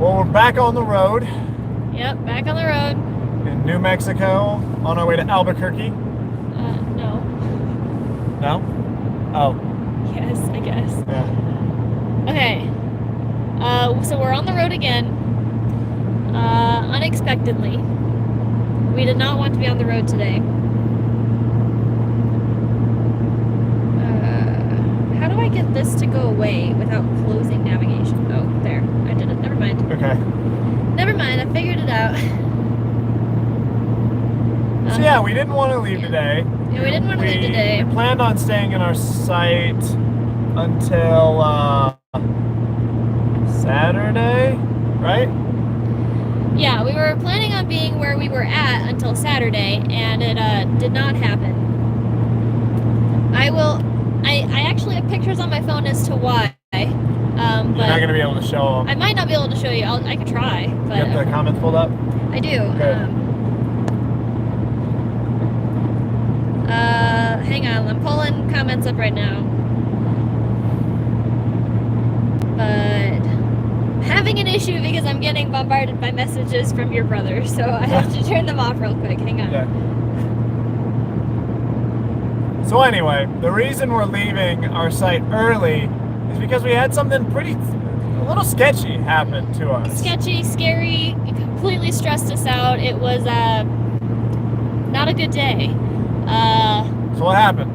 Well, we're back on the road. Yep, back on the road. In New Mexico, on our way to Albuquerque. No. No? Oh. Yes, I guess. Yeah. Okay. So we're on the road again. Unexpectedly. We did not want to be on the road today. How do I get this to go away without closing navigation? Oh, there. I did it. Never mind. Okay. Never mind. I figured it out. So yeah, we didn't want to leave today. Yeah, we didn't want to leave today. We planned on staying in our site until Saturday, right? Yeah, we were planning on being where we were at until Saturday, and it did not happen. I actually have pictures on my phone as to why. But you're not going to be able to show them. I might not be able to show you. I could try. But you have the comments pulled up? I do. Okay. Hang on, I'm pulling comments up right now. But having an issue because I'm getting bombarded by messages from your brother, so I have to turn them off real quick. Hang on. Yeah. So anyway, the reason we're leaving our site early is because we had something a little sketchy happen to us. Sketchy, scary, it completely stressed us out. It was not a good day. So what happened?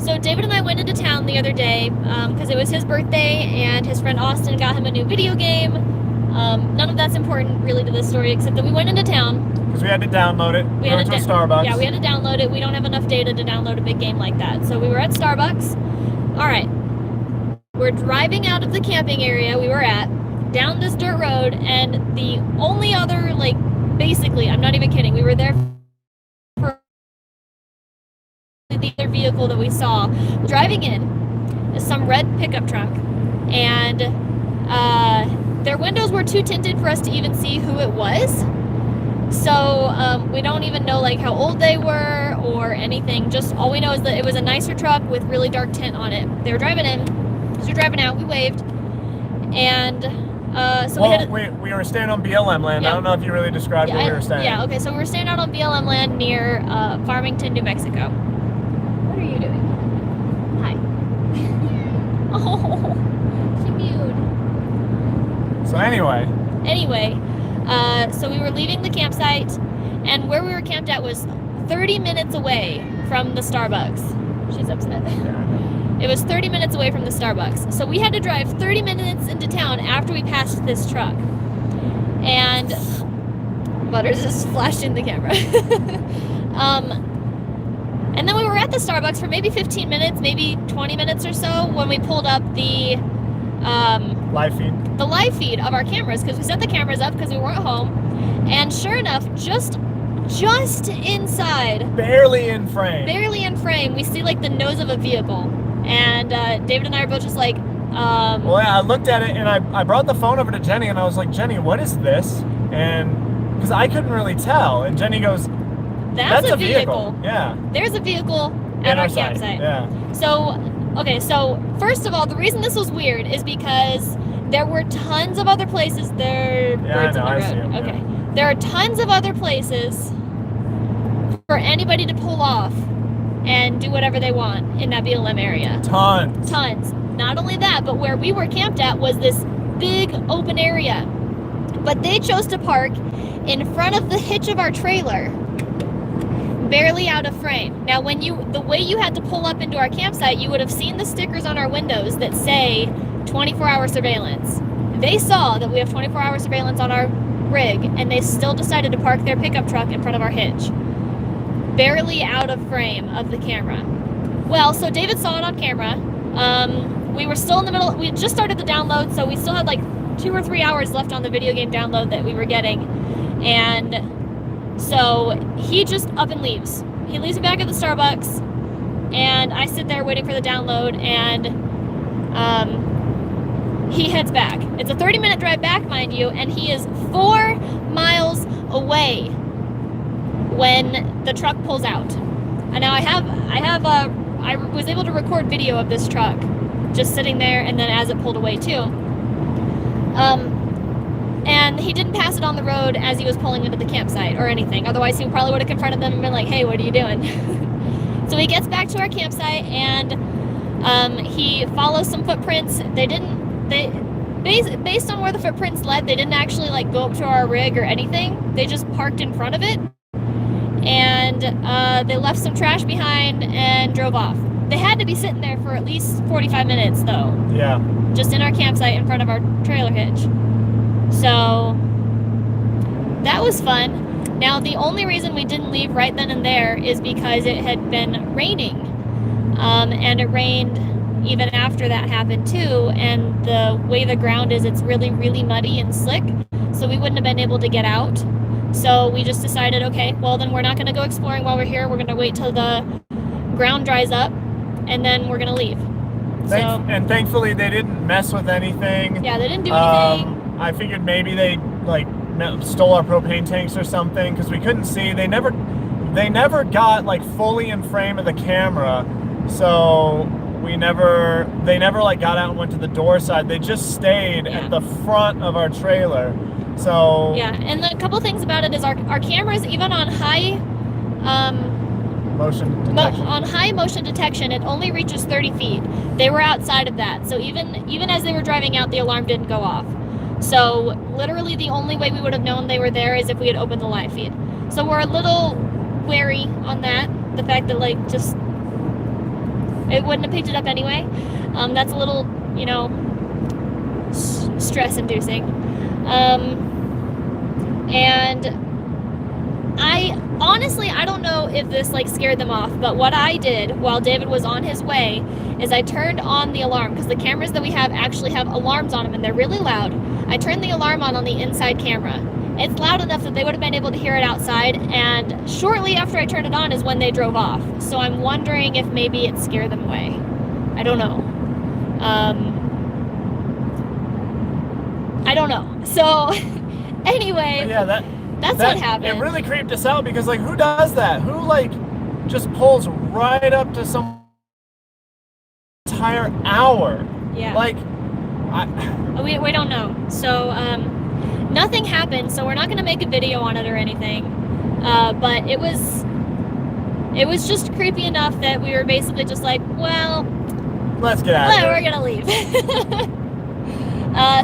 So David and I went into town the other day because it was his birthday and his friend Austin got him a new video game. None of that's important really to this story except that we went into town. Because we had to download it. We went to a Starbucks. Yeah, we had to download it. We don't have enough data to download a big game like that. So we were at Starbucks. All right. We're driving out of the camping area we were at down this dirt road, and the only other, basically, I'm not even kidding, we were there for the other vehicle that we saw driving in is some red pickup truck, and their windows were too tinted for us to even see who it was. So we don't even know how old they were or anything. Just all we know is that it was a nicer truck with really dark tint on it. They were driving in. As we were driving out, we waved, and we were staying on BLM land. Yeah. I don't know if you really described where we were staying. Yeah, okay, so we were staying out on BLM land near Farmington, New Mexico. What are you doing? Hi. Oh, she mewed. So anyway, so we were leaving the campsite, and where we were camped at was 30 minutes away from the Starbucks. She's upset. It was 30 minutes away from the Starbucks. So we had to drive 30 minutes into town after we passed this truck. And Butters just flashed in the camera. And then we were at the Starbucks for maybe 15 minutes, maybe 20 minutes or so when we pulled up the live feed. The live feed of our cameras, because we set the cameras up because we weren't home. And sure enough, just inside, barely in frame, we see the nose of a vehicle. And David and I are both just well, yeah, I looked at it and I brought the phone over to Jenny and I was like, Jenny, what is this? And because I couldn't really tell, and Jenny goes, that's a vehicle. Yeah, there's a vehicle at our campsite. Yeah. So first of all, the reason this was weird is because there were tons of other places there. Yeah, I know, I see them. Okay. Yeah. There are tons of other places for anybody to pull off and do whatever they want in that BLM area. Tons. Not only that, but where we were camped at was this big open area. But they chose to park in front of the hitch of our trailer, barely out of frame. Now, the way you had to pull up into our campsite, you would have seen the stickers on our windows that say 24-hour surveillance. They saw that we have 24-hour surveillance on our rig, and they still decided to park their pickup truck in front of our hitch, barely out of frame of the camera. Well, so David saw it on camera. We were still in the middle. We had just started the download, so we still had 2 or 3 hours left on the video game download that we were getting. And so he just up and leaves. He leaves me back at the Starbucks, and I sit there waiting for the download, and he heads back. It's a 30-minute drive back, mind you, and he is 4 miles away when the truck pulls out. And now I was able to record video of this truck just sitting there, and then as it pulled away too. And he didn't pass it on the road as he was pulling into the campsite or anything. Otherwise, he probably would have confronted them and been like, hey, what are you doing? So he gets back to our campsite, and he follows some footprints. Based on where the footprints led, they didn't actually like go up to our rig or anything. They just parked in front of it, and they left some trash behind and drove off. They had to be sitting there for at least 45 minutes, though. Yeah. Just in our campsite in front of our trailer hitch. So that was fun. Now, the only reason we didn't leave right then and there is because it had been raining. And it rained even after that happened too. And the way the ground is, it's really, really muddy and slick. So we wouldn't have been able to get out. So we just decided, okay, well then we're not going to go exploring while we're here. We're going to wait till the ground dries up, and then we're going to leave. And thankfully they didn't mess with anything. Yeah, they didn't do anything. I figured maybe they like stole our propane tanks or something, because we couldn't see. They never got like fully in frame of the camera, so they never like got out and went to the door side. They just stayed at the front of our trailer. So yeah, and the couple things about it is our cameras, even on high motion detection. On high motion detection, it only reaches 30 feet. They were outside of that, so even as they were driving out, the alarm didn't go off. So literally the only way we would have known they were there is if we had opened the live feed. So we're a little wary on that. The fact that like just it wouldn't have picked it up anyway. That's a little, stress inducing. And I don't know if this like scared them off, but what I did while David was on his way is I turned on the alarm, because the cameras that we have actually have alarms on them and they're really loud. I turned the alarm on the inside camera. It's loud enough that they would have been able to hear it outside, and shortly after I turned it on is when they drove off. So I'm wondering if maybe it scared them away. I don't know. I don't know. So anyway, yeah, that's what happened. It really creeped us out, because like, who does that? Who like just pulls right up to some entire hour? Yeah. Like, we don't know. So nothing happened. So we're not going to make a video on it or anything. But it was just creepy enough that we were basically just like, well, let's get out of here. We're gonna leave.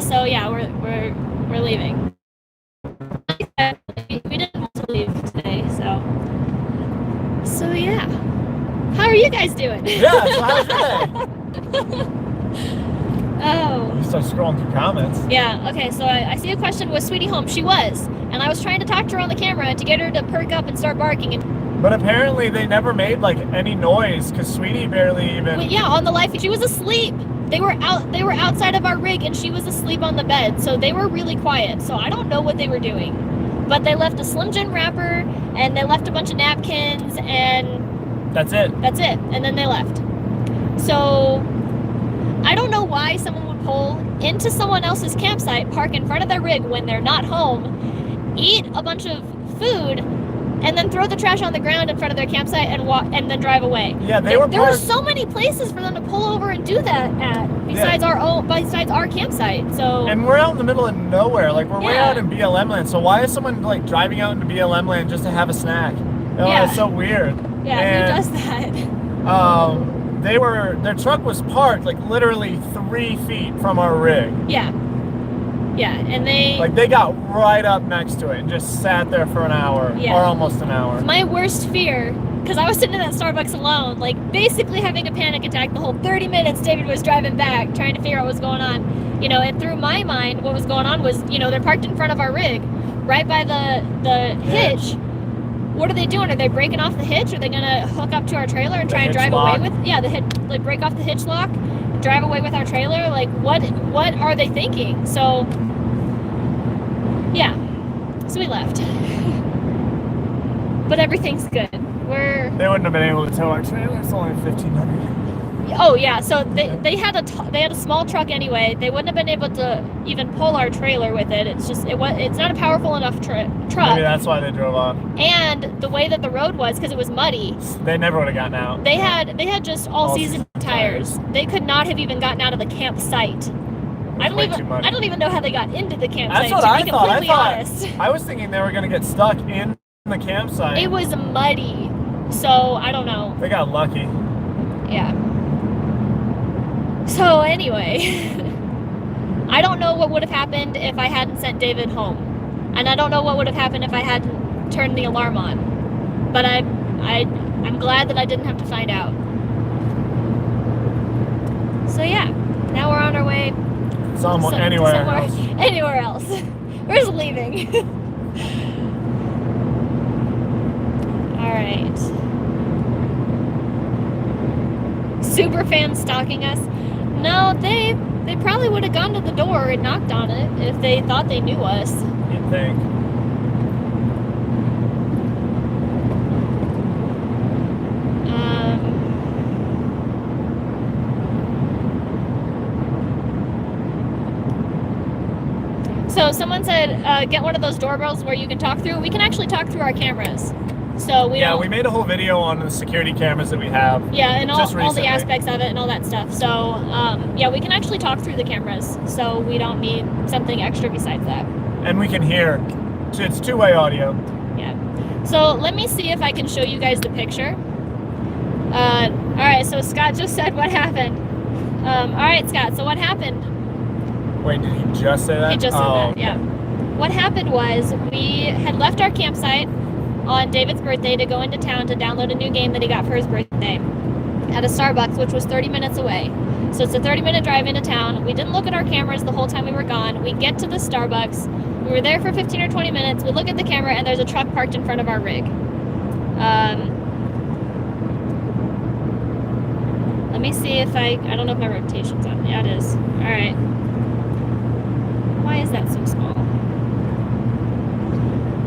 So yeah, we're leaving. We didn't want to leave today, so yeah. How are you guys doing? Yeah, so how's your day? Oh. You start scrolling through comments. Yeah, okay, so I see a question, was Sweetie home? She was. And I was trying to talk to her on the camera to get her to perk up and start barking. But apparently they never made like any noise, because Sweetie barely even... Well, yeah, on the live feed, she was asleep. They were outside of our rig and she was asleep on the bed. So they were really quiet. So I don't know what they were doing. But they left a Slim Jim wrapper and they left a bunch of napkins and... That's it. And then they left. So I don't know why someone would pull into someone else's campsite, park in front of their rig when they're not home, eat a bunch of food, and then throw the trash on the ground in front of their campsite and walk and then drive away. Yeah, there were so many places for them to pull over and do that at besides our campsite. So and we're out in the middle of nowhere. Like, we're way out in BLM land. So why is someone like driving out into BLM land just to have a snack? It's so weird. Yeah, and, who does that? Their truck was parked like literally 3 feet from our rig. Yeah, and they got right up next to it and just sat there for an hour or almost an hour. My worst fear, because I was sitting in that Starbucks alone, like basically having a panic attack the whole 30 minutes David was driving back, trying to figure out what was going on. And through my mind, what was going on was, they're parked in front of our rig, right by the hitch. What are they doing? Are they breaking off the hitch? Are they gonna hook up to our trailer and try and drive away with? Yeah, the hitch, like break off the hitch lock, drive away with our trailer. Like, what are they thinking? So, yeah, so we left. But everything's good. They wouldn't have been able to tow our trailer. It's only 1,500. Oh yeah, so they had a small truck anyway. They wouldn't have been able to even pull our trailer with it. It's not a powerful enough truck. Maybe that's why they drove off. And the way that the road was, because it was muddy, they never would have gotten out. They had just all season tires. They could not have even gotten out of the campsite I don't even know how they got into the campsite. That's what I thought. Honest. I was thinking they were gonna get stuck in the campsite. It was muddy, so I don't know. They got lucky. Yeah. So anyway, I don't know what would have happened if I hadn't sent David home, and I don't know what would have happened if I hadn't turned the alarm on. But I'm glad that I didn't have to find out. So yeah, now we're on our way anywhere else. Anywhere else. We're just leaving. All right. Super fans stalking us. No, they probably would have gone to the door and knocked on it if they thought they knew us. You'd think. So someone said, get one of those doorbells where you can talk through. We can actually talk through our cameras. So we made a whole video on the security cameras that we have. Yeah, and all the aspects of it and all that stuff. So yeah, we can actually talk through the cameras. So we don't need something extra besides that. And we can hear. It's two-way audio. Yeah. So let me see if I can show you guys the picture. All right, so Scott just said what happened. All right, Scott, so what happened? Wait, did he just say that? He just said that, yeah. What happened was we had left our campsite on David's birthday to go into town to download a new game that he got for his birthday at a Starbucks, which was 30 minutes away. So it's a 30-minute drive into town. We didn't look at our cameras the whole time we were gone. We get to the Starbucks. We were there for 15 or 20 minutes. We look at the camera, and there's a truck parked in front of our rig. Let me see if I don't know if my rotation's on. Yeah, it is. All right. Why is that so small?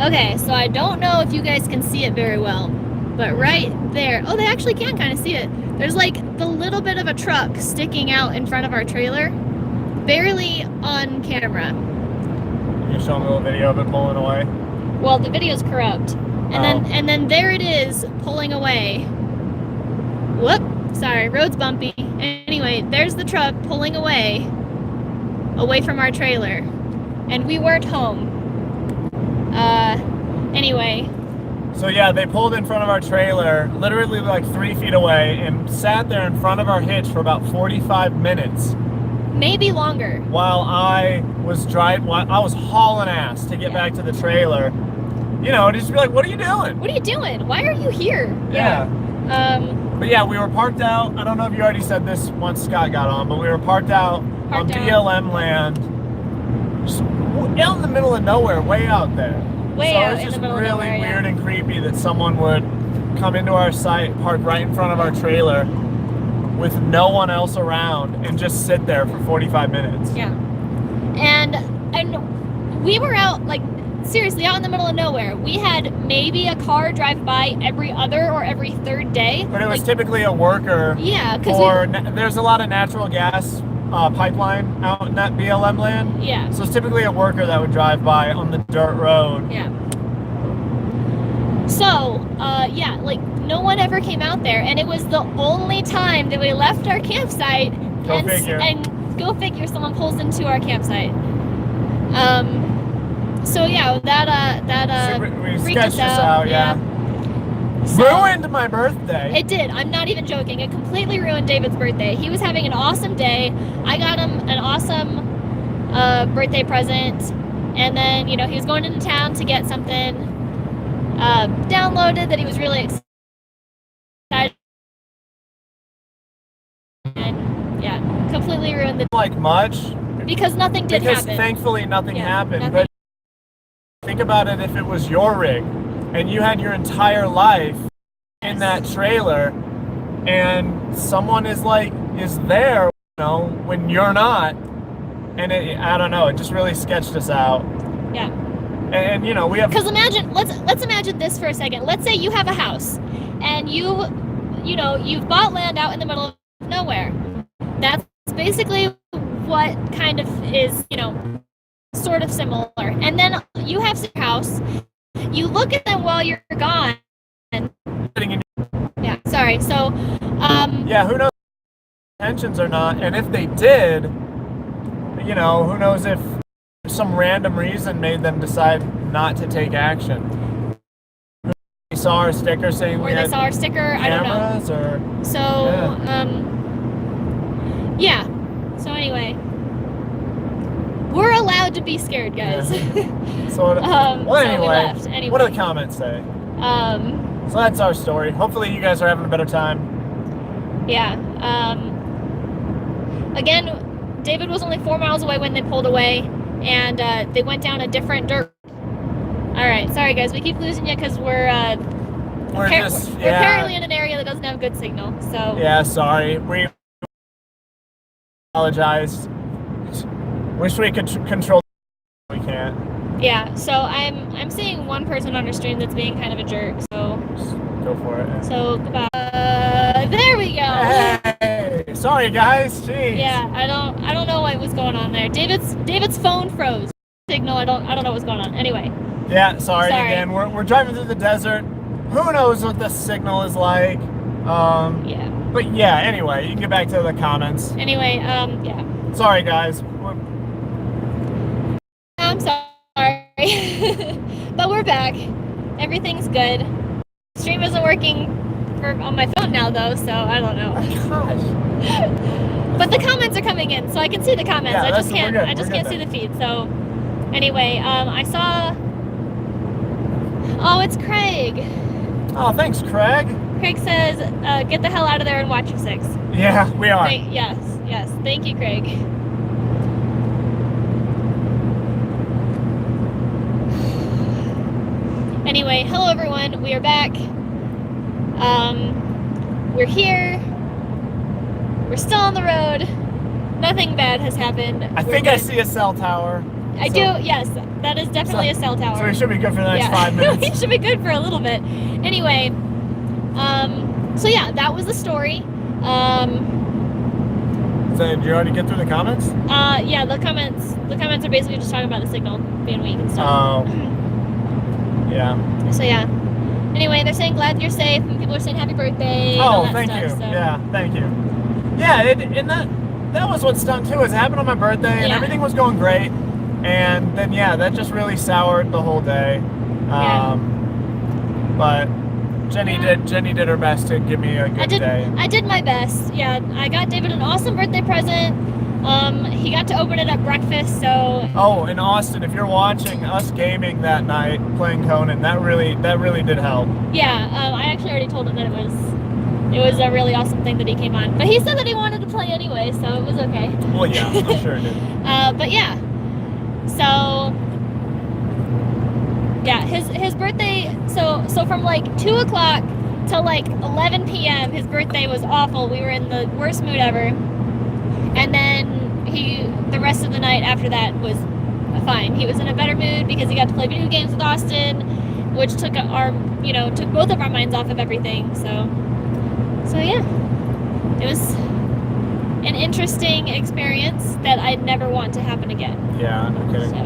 Okay, so I don't know if you guys can see it very well, but right there, oh, they actually can kind of see it. There's like the little bit of a truck sticking out in front of our trailer, barely on camera. You show me a little video of it pulling away? Well, the video's corrupt. And then there it is pulling away. Whoop, sorry, road's bumpy. Anyway, there's the truck pulling away from our trailer, and we weren't home. Anyway. So yeah, they pulled in front of our trailer, literally like 3 feet away, and sat there in front of our hitch for about 45 minutes. Maybe longer. While I was hauling ass to get back to the trailer. You know, just be like, what are you doing? What are you doing? Why are you here? Yeah. But yeah, we were parked out. I don't know if you already said this once Scott got on, but we were parked out on BLM land, just out in the middle of nowhere, way out there. It's just really weird and creepy that someone would come into our site, park right in front of our trailer with no one else around, and just sit there for 45 minutes. Yeah. And we were out, like, seriously, out in the middle of nowhere. We had maybe a car drive by every other or every third day. But it was typically a worker. Yeah, because there's a lot of natural gas pipeline out in that BLM land. Yeah. So it's typically a worker that would drive by on the dirt road. Yeah. So, yeah, like, no one ever came out there, and it was the only time that we left our campsite. And go figure, someone pulls into our campsite. So yeah, that freaked us out. Yeah. So, ruined my birthday. It did. I'm not even joking. It completely ruined David's birthday. He was having an awesome day. I got him an awesome birthday present, and then he was going into town to get something downloaded that he was really excited, and yeah, completely ruined the. Like much. Because nothing did happen. Because thankfully nothing happened. But think about it, if it was your rig and you had your entire life in that trailer and someone is there, when you're not, and I don't know, it just really sketched us out. Yeah. And we have. Because let's imagine this for a second. Let's say you have a house and you've bought land out in the middle of nowhere. That's basically what kind of is, sort of similar. And then you have your house, you look at them while you're gone. Yeah, sorry. So, yeah, who knows if intentions or not, and if they did, you know, who knows if some random reason made them decide not to take action. They saw our sticker saying we had saw our sticker, I don't know. Or, so, yeah. So anyway, we're allowed to be scared, guys. Yeah. So, well, anyway, we left. Anyway, what do the comments say? So that's our story. Hopefully you guys are having a better time. Yeah. Again, David was only 4 miles away when they pulled away, and they went down a different dirt. All right, sorry guys, we keep losing you because we're apparently in an area that doesn't have good signal. So yeah, sorry. We apologize. Wish we could control. We can't. Yeah. So I'm seeing one person on our stream that's being kind of a jerk. So just go for it. So goodbye. There we go. Hey, sorry guys. Jeez. Yeah, I don't know what was going on there. David's phone froze. Signal. I don't know what's going on. Anyway. Yeah, sorry. Again. We're driving through the desert. Who knows what the signal is like? Yeah. But yeah. Anyway, you can get back to the comments. Anyway. Yeah. Sorry guys. I'm sorry. But we're back. Everything's good. Stream isn't working on my phone now though, so I don't know. Oh, gosh. But the comments are coming in, so I can see the comments. Yeah, I just can't see the feed. So anyway, I saw. Oh, it's Craig. Oh, thanks, Craig. Craig says, "Get the hell out of there and watch your 6." Yeah, we are. Yes. Thank you, Craig. Anyway, hello everyone. We are back. We're here. We're still on the road. Nothing bad has happened. I think I see a cell tower. I do, yes. That is definitely a cell tower. So we should be good for the next 5 minutes. We should be good for a little bit. Anyway, so yeah, that was the story. So did you already get through the comments? Yeah, the comments are basically just talking about the signal being weak and stuff. Oh. Yeah. So yeah. Anyway, they're saying glad you're safe, and people are saying happy birthday. Oh, and all that thank you. So. Yeah, thank you. Yeah, and that was what stung too. It happened on my birthday, and everything was going great, and then that just really soured the whole day. But Jenny did her best to give me a good day. I did my best. Yeah, I got David an awesome birthday present. He got to open it at breakfast, so. Oh, in Austin, if you're watching us gaming that night, playing Conan, that really did help. Yeah, I actually already told him that it was a really awesome thing that he came on. But he said that he wanted to play anyway, so it was okay. Well, yeah, I'm sure it did. But yeah, so yeah, his birthday. So from like 2 o'clock till like 11 p.m. his birthday was awful. We were in the worst mood ever. And then the rest of the night after that was fine. He was in a better mood because he got to play video games with Austin, which took both of our minds off of everything. So yeah, it was an interesting experience that I'd never want to happen again. Yeah, no kidding. So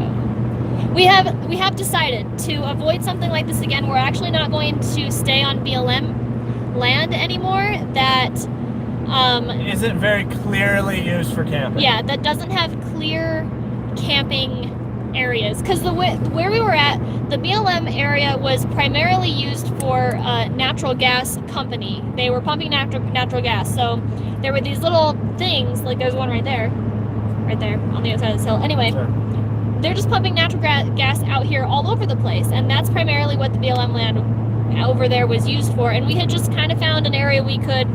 we have decided to avoid something like this again. We're actually not going to stay on BLM land anymore. That isn't very clearly used for camping. Yeah, that doesn't have clear camping areas. Because where we were at, the BLM area was primarily used for a natural gas company. They were pumping natural gas. So there were these little things, like there's one right there on the other side of this hill. Anyway, sure. They're just pumping natural gas out here all over the place. And that's primarily what the BLM land over there was used for. And we had just kind of found an area we could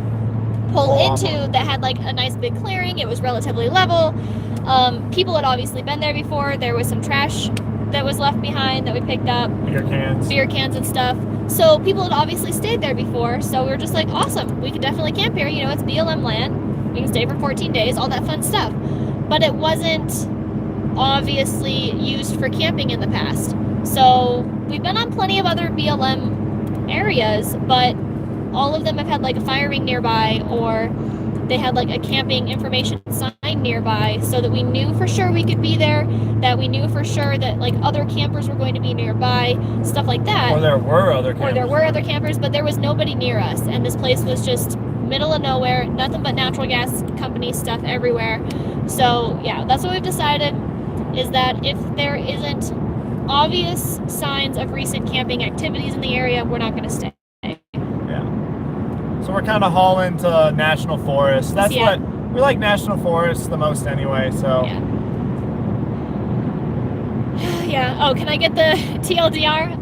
pull into that had like a nice big clearing. It was relatively level. People had obviously been there before. There was some trash that was left behind that we picked up. Beer cans and stuff. So people had obviously stayed there before. So we were just like, awesome, we could definitely camp here. It's BLM land. We can stay for 14 days, all that fun stuff. But it wasn't obviously used for camping in the past. So we've been on plenty of other BLM areas, but all of them have had like a fire ring nearby, or they had like a camping information sign nearby, so that we knew for sure we could be there, that we knew for sure that like other campers were going to be nearby, stuff like that. Or there were other campers. But there was nobody near us, and this place was just middle of nowhere, nothing but natural gas company stuff everywhere. So yeah, that's what we've decided, is that if there isn't obvious signs of recent camping activities in the area, we're not going to stay. Yeah. So we're kind of hauling to national forest. That's what we like, national forests the most anyway. So yeah. Yeah. Oh, can I get the TLDR?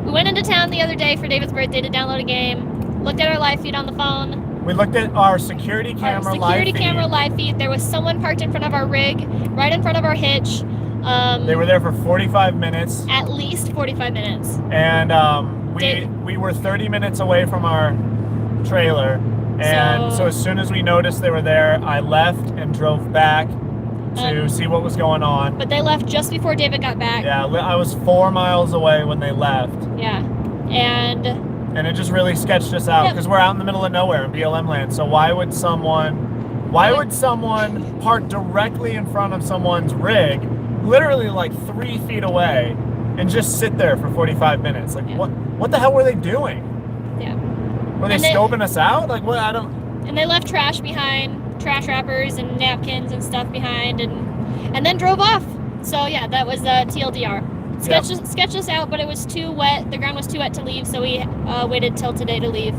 We went into town the other day for David's birthday to download a game. Looked at our live feed on the phone. We looked at our security camera live feed. There was someone parked in front of our rig, right in front of our hitch. They were there for 45 minutes. At least 45 minutes. And we were 30 minutes away from our trailer. And so as soon as we noticed they were there, I left and drove back to see what was going on. But they left just before David got back. Yeah, I was 4 miles away when they left. Yeah. And it just really sketched us out, because we're out in the middle of nowhere in BLM land. So why would someone park directly in front of someone's rig, literally like 3 feet away, and just sit there for 45 minutes? Like, what the hell were they doing? Yeah. Were they scoping us out? Like, what? I don't. And they left trash behind, trash wrappers and napkins and stuff behind, and then drove off. So yeah, that was TLDR. Sketched us out, but it was too wet. The ground was too wet to leave, so we waited till today to leave.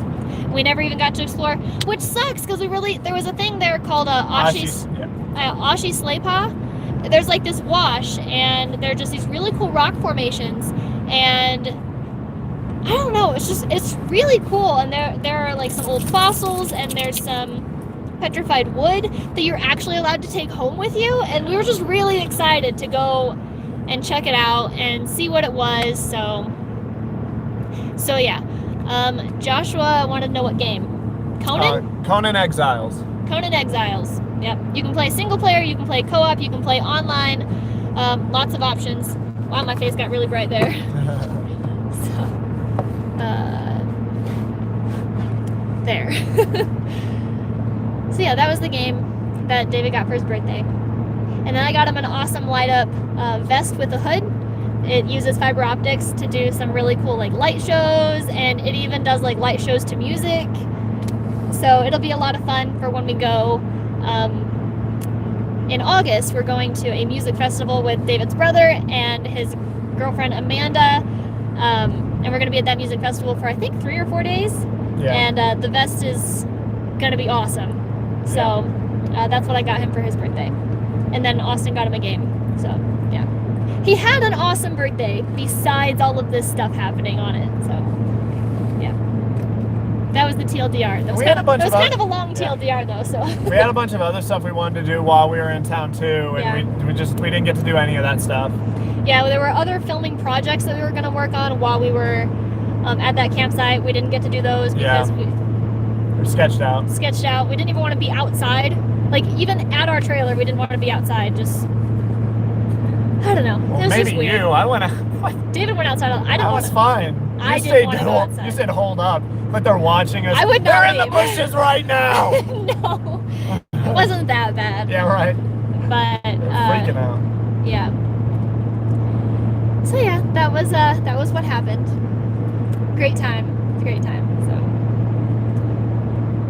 We never even got to explore, which sucks, because there was a thing there called Ashi Slaypa. There's like this wash, and there are just these really cool rock formations, and I don't know, it's really cool. And there are like some old fossils, and there's some petrified wood that you're actually allowed to take home with you, and we were just really excited to go and check it out and see what it was. So yeah. Joshua wanted to know what game. Conan? Conan Exiles. Conan Exiles. Yep. You can play single player, you can play co-op, you can play online. Lots of options. Wow, my face got really bright there. There. So yeah, that was the game that David got for his birthday. And then I got him an awesome light up vest with a hood. It uses fiber optics to do some really cool like light shows, and it even does like light shows to music. So it'll be a lot of fun for when we go. In August, we're going to a music festival with David's brother and his girlfriend Amanda. And we're going to be at that music festival for I think 3 or 4 days. Yeah. And the vest is going to be awesome. So that's what I got him for his birthday. And then Austin got him a game. So yeah, he had an awesome birthday besides all of this stuff happening on it. So yeah, that was the TLDR. That was kind of a long TLDR though. So we had a bunch of other stuff we wanted to do while we were in town too, and we didn't get to do any of that stuff. Yeah, there were other filming projects that we were going to work on while we were at that campsite. We didn't get to do those because we were sketched out. We didn't even want to be outside. Like, even at our trailer, we didn't want to be outside. Just, I don't know. Well, it was maybe just weird. you. I went out. David went outside. I was fine. I didn't want to go outside. You said hold up, but they're watching us. I would not. They're in the bushes right now. No, it wasn't that bad. Yeah, right. But freaking out. Yeah. So yeah, that was what happened. Great time.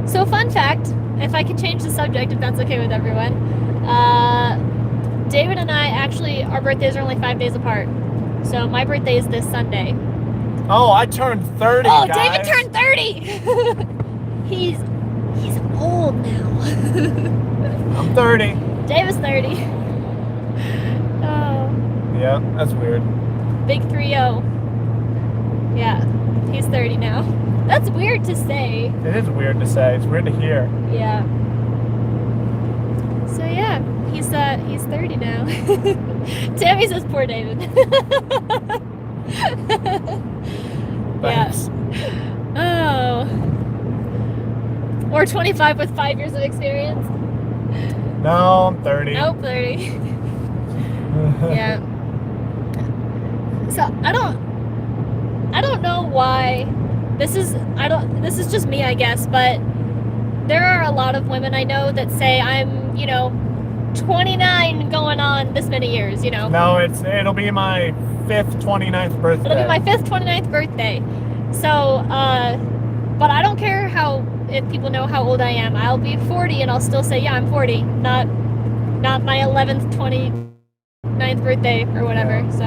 So fun fact, if I can change the subject, if that's okay with everyone. David and I our birthdays are only 5 days apart. So my birthday is this Sunday. Oh, I turned 30, Oh, guys. David turned 30! He's old now. I'm 30. David's 30. Oh. Yeah, that's weird. Big 3-0. Yeah, he's 30 now. That's weird to say. It is weird to say. It's weird to hear. Yeah. So yeah, he's 30 now. Tammy says poor David. Thanks. Yeah. Oh. Or 25 with 5 years of experience. No, I'm 30. Nope, 30. Yeah. So I don't know why this is just me, I guess, but there are a lot of women I know that say I'm, 29 going on this many years, No, it'll be my 5th 29th birthday. It'll be my 5th 29th birthday. So, but I don't care how if people know how old I am. I'll be 40 and I'll still say, yeah, I'm 40. Not my 11th, 29th birthday or whatever. Yeah. So,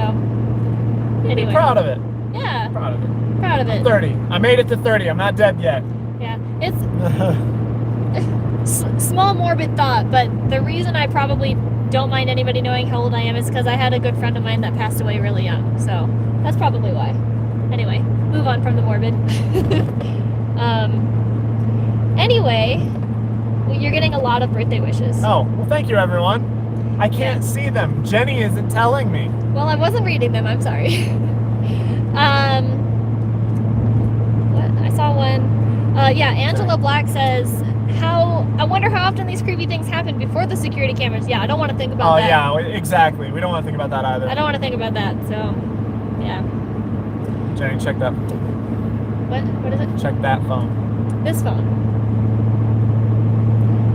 anyway. Be proud of it. Yeah. Proud of it. Proud of it. I'm 30. I made it to 30. I'm not dead yet. Yeah. It's small morbid thought, but the reason I probably don't mind anybody knowing how old I am is because I had a good friend of mine that passed away really young. So that's probably why. Anyway, move on from the morbid. Anyway, well, you're getting a lot of birthday wishes. Oh, well, thank you, everyone. I can't see them. Jenny isn't telling me. Well, I wasn't reading them. I'm sorry. What? I saw one. Yeah, Angela Black says, I wonder how often these creepy things happen before the security cameras. Yeah, I don't want to think about that. Oh, yeah, exactly. We don't want to think about that either. I don't want to think about that, so, yeah. Jenny, check that. What is it? Check that phone. This phone.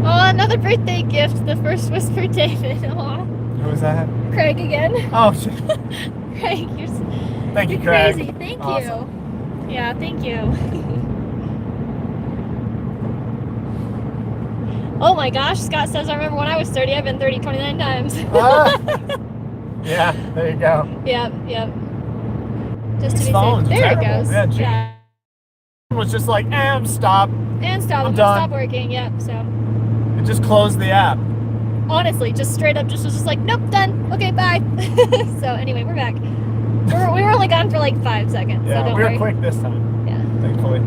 Oh, another birthday gift. The first was for David. Aw. Who was that? Craig again. Oh, shit. Craig, Thank you, you're Craig. crazy. Thank Awesome. you. Yeah, thank you. Oh my gosh, Scott says, I remember when I was 30, I've been 30 29 times. Yeah, there you go. Yep. Just These to be phones safe. are There it terrible. goes. Yeah, was just like, stop. And stop. I'm I'm done. stop working. Yep. So It just closed the app. honestly, just straight up, was just like, nope, done. Okay, bye. So anyway, we're back. We were only gone for like 5 seconds. Yeah, so don't we were worry. quick this time. Yeah. Thankfully.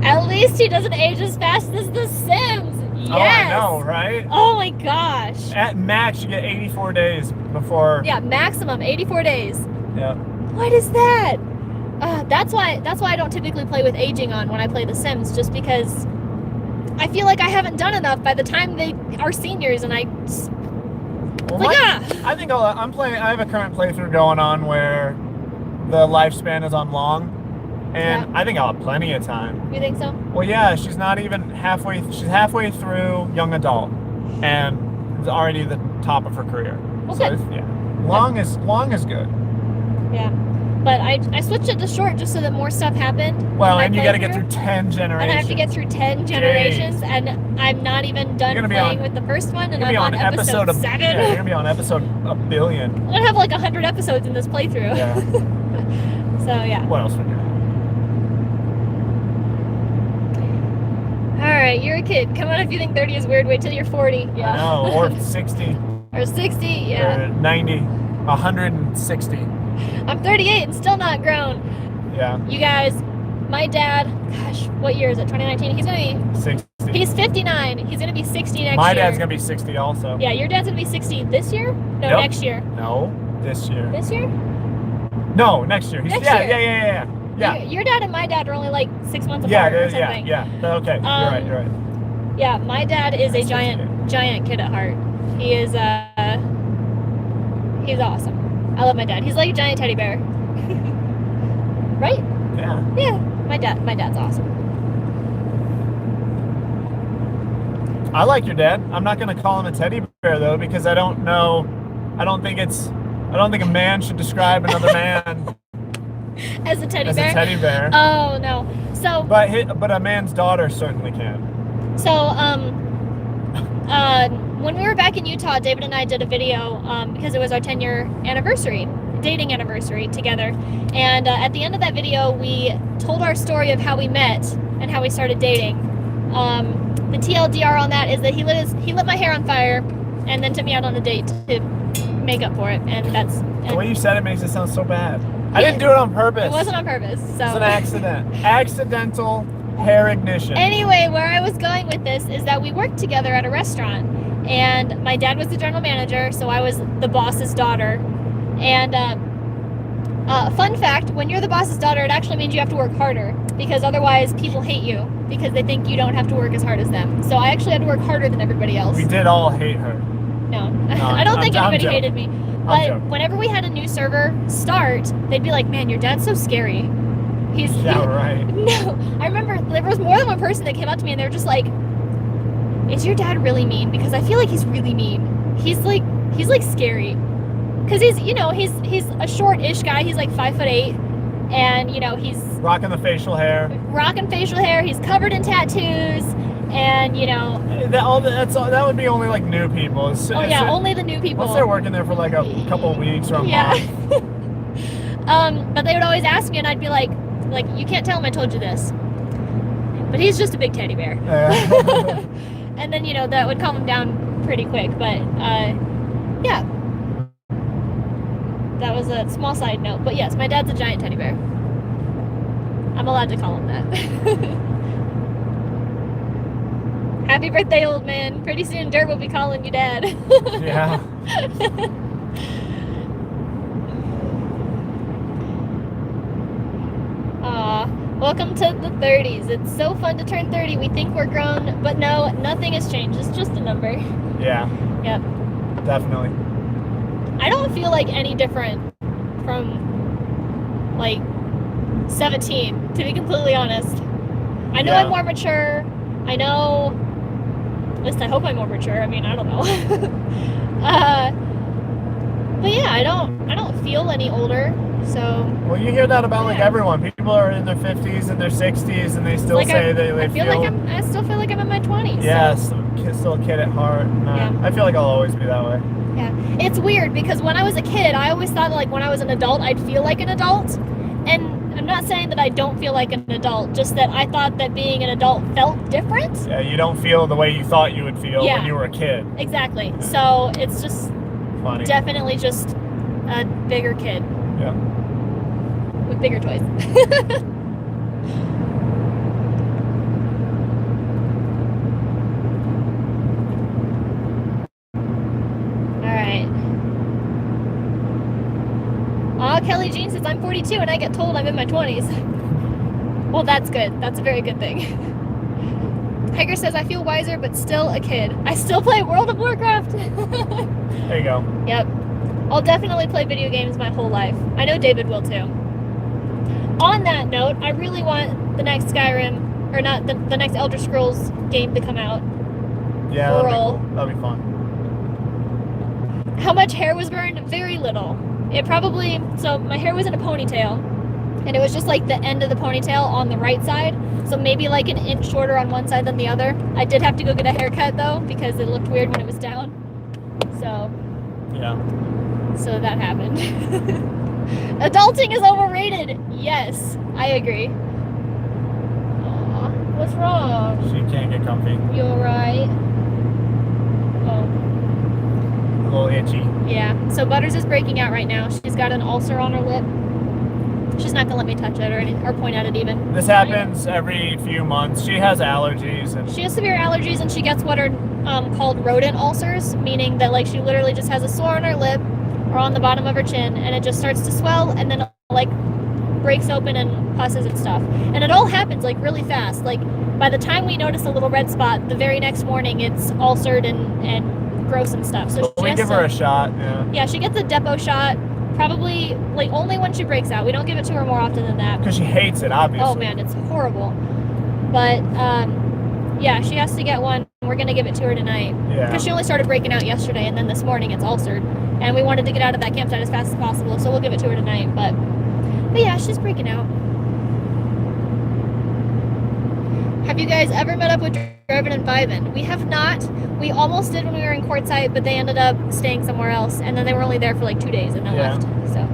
At least he doesn't age as fast as The Sims. Yes. Oh, I know, right? Oh my gosh. At max, you get 84 days before. Yeah, maximum 84 days. Yeah. What is that? That's why I don't typically play with aging on when I play The Sims, just because I feel like I haven't done enough by the time they are seniors, and I think I'm playing. I have a current playthrough going on where the lifespan is on long, and Yeah. I think I'll have plenty of time. You think so? Well, yeah, she's not even halfway. She's halfway through young adult, and is already at the top of her career. Well, so good. long is good. Yeah. But I switched it to short just so that more stuff happened. Well, in and my you got to get playthrough. through 10 generations. And I have to get through 10 generations, and I'm not even done You're gonna be playing on- with the first one, and You're I'm gonna be on episode 7. Yeah, you're gonna be on episode a billion. I'm gonna have like 100 episodes in this playthrough. Yeah. So yeah. What else would you? Alright, you're a kid. Come on if you think 30 is weird, wait till you're 40. Yeah. I know, or 60, Or 60, yeah. or 90, 160. I'm 38 and still not grown. Yeah, You guys, my dad, gosh, what year is it? 2019? He's gonna 60. be, he's 59. He's gonna be 60 next My year. dad's gonna be 60 also. Yeah, your dad's gonna be 60 this year? No, Yep. next year. No, this year. This year? No, next year. Next yeah, year. Yeah. Your dad and my dad are only like 6 months Yeah, apart or something. yeah. Okay, you're right. Yeah, my dad is a That's giant kid at heart. He is he's awesome. I love my dad. He's like a giant teddy bear. Right? Yeah. Yeah. My dad's awesome. I like your dad. I'm not gonna call him a teddy bear though, because I don't think a man should describe another man As a teddy as bear. a teddy bear. Oh no. So But a man's daughter certainly can. when we were back in Utah, David and I did a video because it was our 10-year anniversary, dating anniversary together. And at the end of that video, we told our story of how we met and how we started dating. The TLDR on that is that he lit my hair on fire and then took me out on a date to make up for it. And that's... The way you said it makes it sound so bad. I didn't do it on purpose. It wasn't on purpose. So. It's an accident. Accidental hair ignition. Anyway, where I was going with this is that we worked together at a restaurant, and my dad was the general manager, so I was the boss's daughter. And fun fact, when you're the boss's daughter, it actually means you have to work harder, because otherwise people hate you because they think you don't have to work as hard as them. So I actually had to work harder than everybody else. We did all hate her. No, I don't think I'm anybody joking. hated me. But whenever we had a new server start, they'd be like, "Man, your dad's so scary." Yeah, right. No, I remember there was more than one person that came up to me and they were just like, "Is your dad really mean?" Because I feel like he's really mean. He's like scary. Because he's a short-ish guy. He's like 5'8", and he's Rocking the facial hair. Rocking facial hair. He's covered in tattoos. And, you know... That would be only, like, new people. Only the new people. Unless they're working there for, like, a couple of weeks or a month. But they would always ask me, and I'd be like, you can't tell him I told you this. But he's just a big teddy bear. And then, you know, that would calm him down pretty quick. But, yeah. That was a small side note. But yes, my dad's a giant teddy bear. I'm allowed to call him that. Happy birthday, old man. Pretty soon Dirt will be calling you dad. Yeah. Welcome to the 30s. It's so fun to turn 30. We think we're grown, but no, nothing has changed. It's just a number. Yeah. Yep. Definitely. I don't feel like any different from, like, 17, to be completely honest. I know I'm more mature. I know... At least I hope I'm more mature. I mean, I don't know. But yeah, I don't feel any older. So. Well, you hear that about like everyone. People are in their 50s and their 60s, and they still say they feel. I still feel like I'm in my 20s. Yeah, so. Still a kid at heart. Yeah. I feel like I'll always be that way. Yeah, it's weird because when I was a kid, I always thought that, like, when I was an adult, I'd feel like an adult, and I'm not saying that I don't feel like an adult, just that I thought that being an adult felt different. Yeah, you don't feel the way you thought you would feel when you were a kid. Exactly. So it's just funny. Definitely just a bigger kid. Yeah. With bigger toys. Kelly Jean says, I'm 42 and I get told I'm in my 20s. Well, that's good. That's a very good thing. Tiger says, I feel wiser, but still a kid. I still play World of Warcraft. There you go. Yep. I'll definitely play video games my whole life. I know David will too. On that note, I really want the next Skyrim, or not, the next Elder Scrolls game to come out. Yeah, that'll be fun. How much hair was burned? Very little. So my hair was in a ponytail, and it was just like the end of the ponytail on the right side, so maybe like an inch shorter on one side than the other. I did have to go get a haircut though, because it looked weird when it was down. So. Yeah. So that happened. Adulting is overrated. Yes, I agree. Aw, what's wrong? She can't get comfy. You alright? Oh. A little itchy. Yeah, so Butters is breaking out right now. She's got an ulcer on her lip. She's not gonna let me touch it or point at it even. This happens every few months. She has allergies. And she has severe allergies, and she gets what are called rodent ulcers, meaning that like she literally just has a sore on her lip or on the bottom of her chin, and it just starts to swell, and then like breaks open and pusses and stuff. And it all happens like really fast. Like by the time we notice a little red spot, the very next morning it's ulcered and gross and stuff. So we give her a shot. Yeah, she gets a depot shot, probably like only when she breaks out. We don't give it to her more often than that. Because she hates it, obviously. Oh man, it's horrible. But yeah, she has to get one. We're gonna give it to her tonight. Yeah. Because she only started breaking out yesterday, and then this morning it's ulcered, and we wanted to get out of that campsite as fast as possible, so we'll give it to her tonight. But yeah, she's breaking out. Have you guys ever met up with Drivin' and Vibin'? We have not. We almost did when we were in Quartzsite, but they ended up staying somewhere else, and then they were only there for like 2 days and then left. So.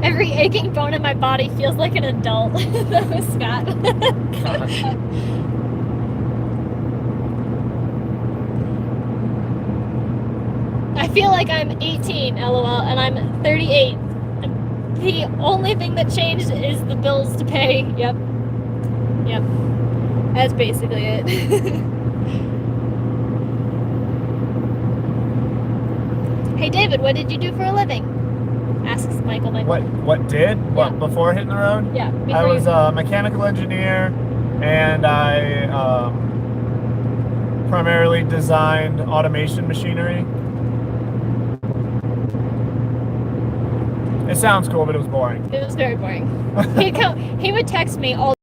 Every aching bone in my body feels like an adult. That was Scott. I feel like I'm 18, LOL, and I'm 38. The only thing that changed is the bills to pay. Yep. That's basically it. Hey David, what did you do for a living? Asks Michael. What did? Yeah. What, before hitting the road? Yeah. I was a mechanical engineer, and I primarily designed automation machinery. It sounds cool, but it was boring. It was very boring. He would text me all.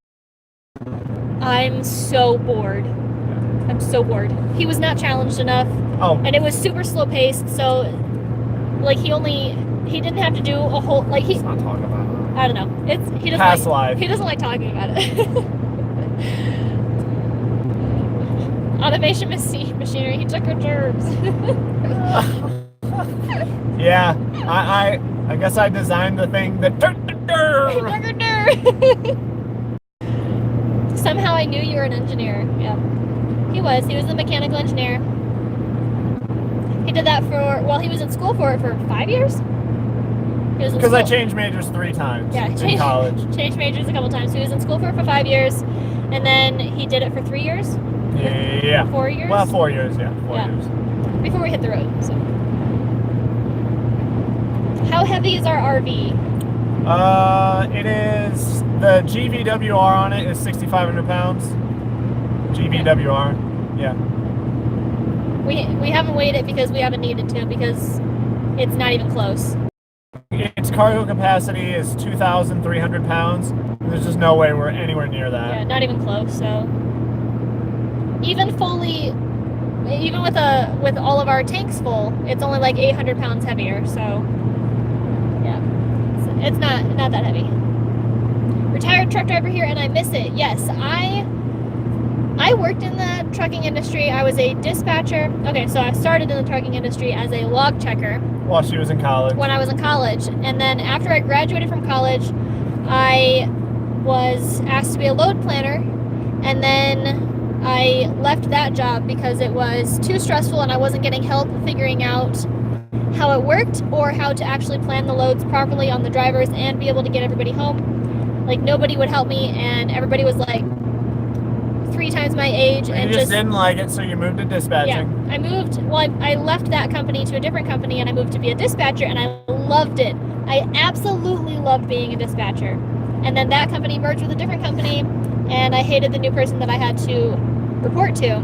I'm so bored. I'm so bored. He was not challenged enough. Oh. And it was super slow paced, so like he didn't have to do a whole, like Let's not talk about it. I don't know. He doesn't Past like, life. He doesn't like talking about it. Automation machinery. He took her germs. Yeah, I guess I designed the thing that. Somehow I knew you were an engineer. Yeah, he was a mechanical engineer. He did that he was in school for it for 5 years. Because I changed majors 3 times in college. Changed majors a couple times. He was in school for it for 5 years, and then he did it for 3 years. Yeah. 4 years? Well, 4 years, yeah. 4 years. Before we hit the road, so. How heavy is our RV? It is, the GVWR on it is 6,500 pounds. GVWR, yeah. We haven't weighed it because we haven't needed to, because it's not even close. Its cargo capacity is 2,300 pounds. There's just no way we're anywhere near that. Yeah, not even close, so. Even with all of our tanks full, it's only like 800 pounds heavier, so yeah, it's not that heavy. Retired truck driver here, and I miss it. Yes, I worked in the trucking industry. I was a dispatcher. Okay, so I started in the trucking industry as a log checker. While she was in college. When I was in college, and then after I graduated from college, I was asked to be a load planner, and then I left that job because it was too stressful and I wasn't getting help figuring out how it worked or how to actually plan the loads properly on the drivers and be able to get everybody home. Like, nobody would help me, and everybody was like 3 times my age. And you just didn't like it, so you moved to dispatching. Yeah, I left that company to a different company, and I moved to be a dispatcher, and I loved it. I absolutely loved being a dispatcher. And then that company merged with a different company, and I hated the new person that I had to report to.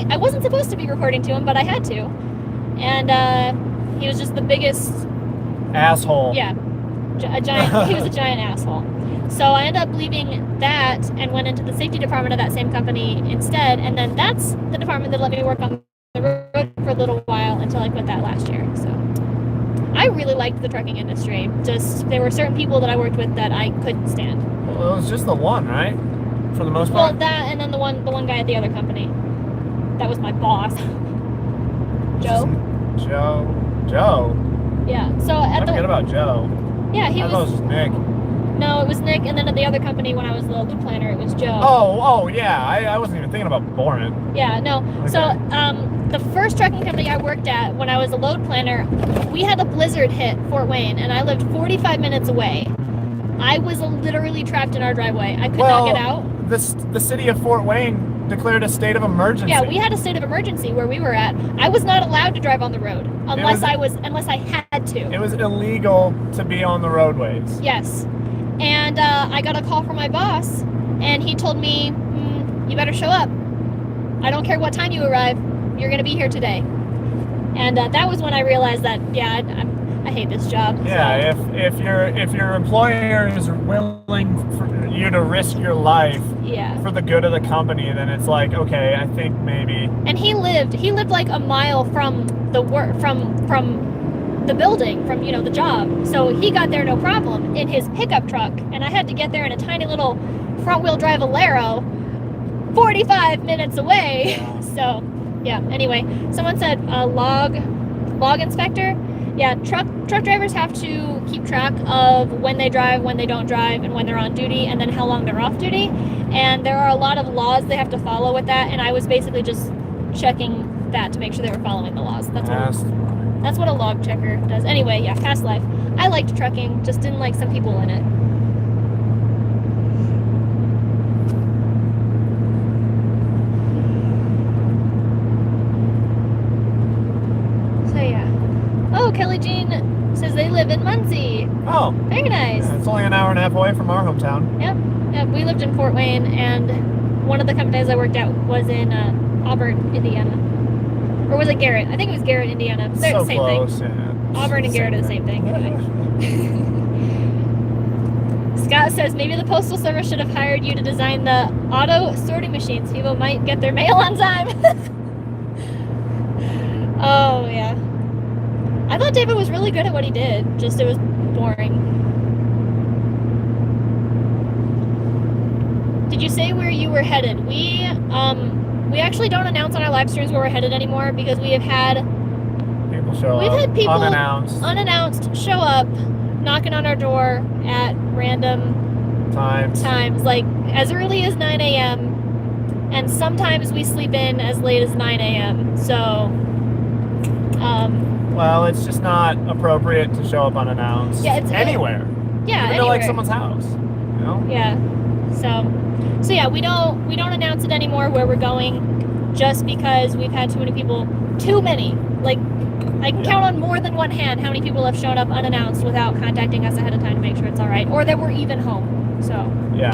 I wasn't supposed to be reporting to him, but I had to. And he was just the biggest asshole. Yeah, he was a giant asshole. So I ended up leaving that and went into the safety department of that same company instead. And then that's the department that let me work on the road for a little while until I quit that last year. So I really liked the trucking industry. Just there were certain people that I worked with that I couldn't stand. Well, it was just the one, right? For the most part. Well, that and then the one guy at the other company. That was my boss. Joe. Yeah. So I forget about Joe. Yeah, I thought it was just Nick. No, it was Nick, and then at the other company when I was the load planner, it was Joe. Oh, yeah. I wasn't even thinking about Boren. Yeah, no. Okay. So, the first trucking company I worked at when I was a load planner, we had a blizzard hit Fort Wayne, and I lived 45 minutes away. I was literally trapped in our driveway. I could not get out. The city of Fort Wayne declared a state of emergency. Yeah, we had a state of emergency where we were at. I was not allowed to drive on the road unless I had to. It was illegal to be on the roadways. Yes. And I got a call from my boss, and he told me, you better show up. I don't care what time you arrive. You're going to be here today. And that was when I realized that, yeah, I hate this job. Yeah, so. if your employer is willing for you to risk your life for the good of the company, then it's like, okay, I think maybe. And he lived like a mile from the work from the building, from the job. So he got there no problem in his pickup truck, and I had to get there in a tiny little front-wheel drive Alero 45 minutes away. Yeah. So yeah, anyway, someone said log inspector. Yeah, truck drivers have to keep track of when they drive, when they don't drive, and when they're on duty, and then how long they're off duty. And there are a lot of laws they have to follow with that, and I was basically just checking that to make sure they were following the laws. That's what a log checker does. Anyway, yeah, past life. I liked trucking, just didn't like some people in it. So yeah. Oh, Kelly Jean says they live in Muncie. Oh. Very nice. Yeah, it's only an hour and a half away from our hometown. Yep. We lived in Fort Wayne, and one of the companies I worked at was in Auburn, Indiana. Or was it Garrett? I think it was Garrett, Indiana. They're so the same close, thing. Yeah. Auburn and Garrett are the same thing. Anyway. Scott says maybe the Postal Service should have hired you to design the auto sorting machines. People might get their mail on time. Oh, yeah. I thought David was really good at what he did. Just it was boring. Did you say where you were headed? We actually don't announce on our live streams where we're headed anymore because we have had People show we've up. had people Unannounced. show up, knocking on our door at random times. like as early as 9 a.m. and sometimes we sleep in as late as 9 a.m. So, well, it's just not appropriate to show up unannounced. Yeah, it's anywhere. Yeah, even to like someone's house. You know? Yeah. So yeah, we don't announce it anymore where we're going, just because we've had too many people. Too many. Like, I can count on more than one hand how many people have shown up unannounced without contacting us ahead of time to make sure it's all right, or that we're even home. So yeah.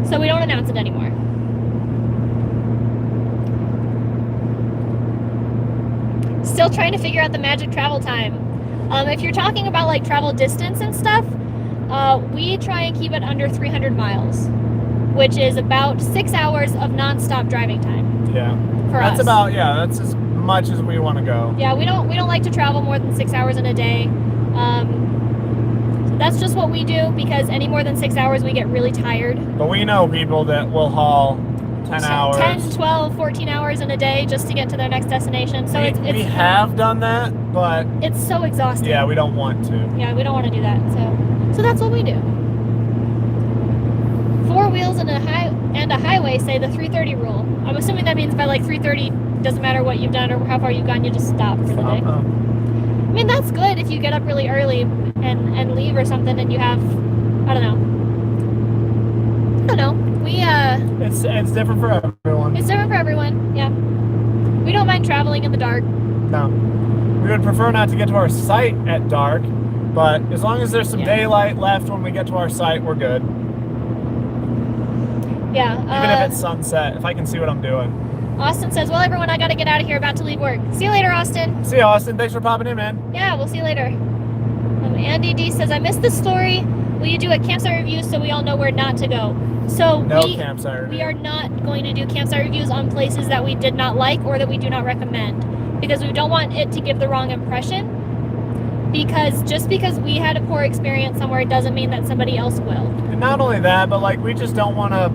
So we don't announce it anymore. Still trying to figure out the magic travel time. If you're talking about like travel distance and stuff, we try and keep it under 300 miles, which is about 6 hours of non-stop driving time. Yeah. For that's us. that's as much as we want to go. Yeah, we don't like to travel more than 6 hours in a day. That's just what we do because any more than 6 hours we get really tired. But we know people that will haul 10 hours. 10, 12, 14 hours in a day just to get to their next destination. So we have done that, but it's so exhausting. Yeah, we don't want to. Yeah, we don't want to do that. So that's what we do. Four wheels and a highway say the 3:30 rule. I'm assuming that means by like 3:30, doesn't matter what you've done or how far you've gone, you just stop for the day. I mean, that's good if you get up really early and leave or something and you have, I don't know. We It's different for everyone. It's different for everyone. Yeah. We don't mind traveling in the dark. No. We would prefer not to get to our site at dark, but as long as there's some daylight left when we get to our site, we're good. Yeah. Even if it's sunset, if I can see what I'm doing. Austin says, well, everyone, I got to get out of here. About to leave work. See you later, Austin. See you, Austin. Thanks for popping in, man. Yeah, we'll see you later. Andy D says, I missed the story. Will you do a campsite review so we all know where not to go? So no campsite review. We are not going to do campsite reviews on places that we did not like or that we do not recommend, because we don't want it to give the wrong impression. Because just because we had a poor experience somewhere doesn't mean that somebody else will. And not only that, but like we just don't want to.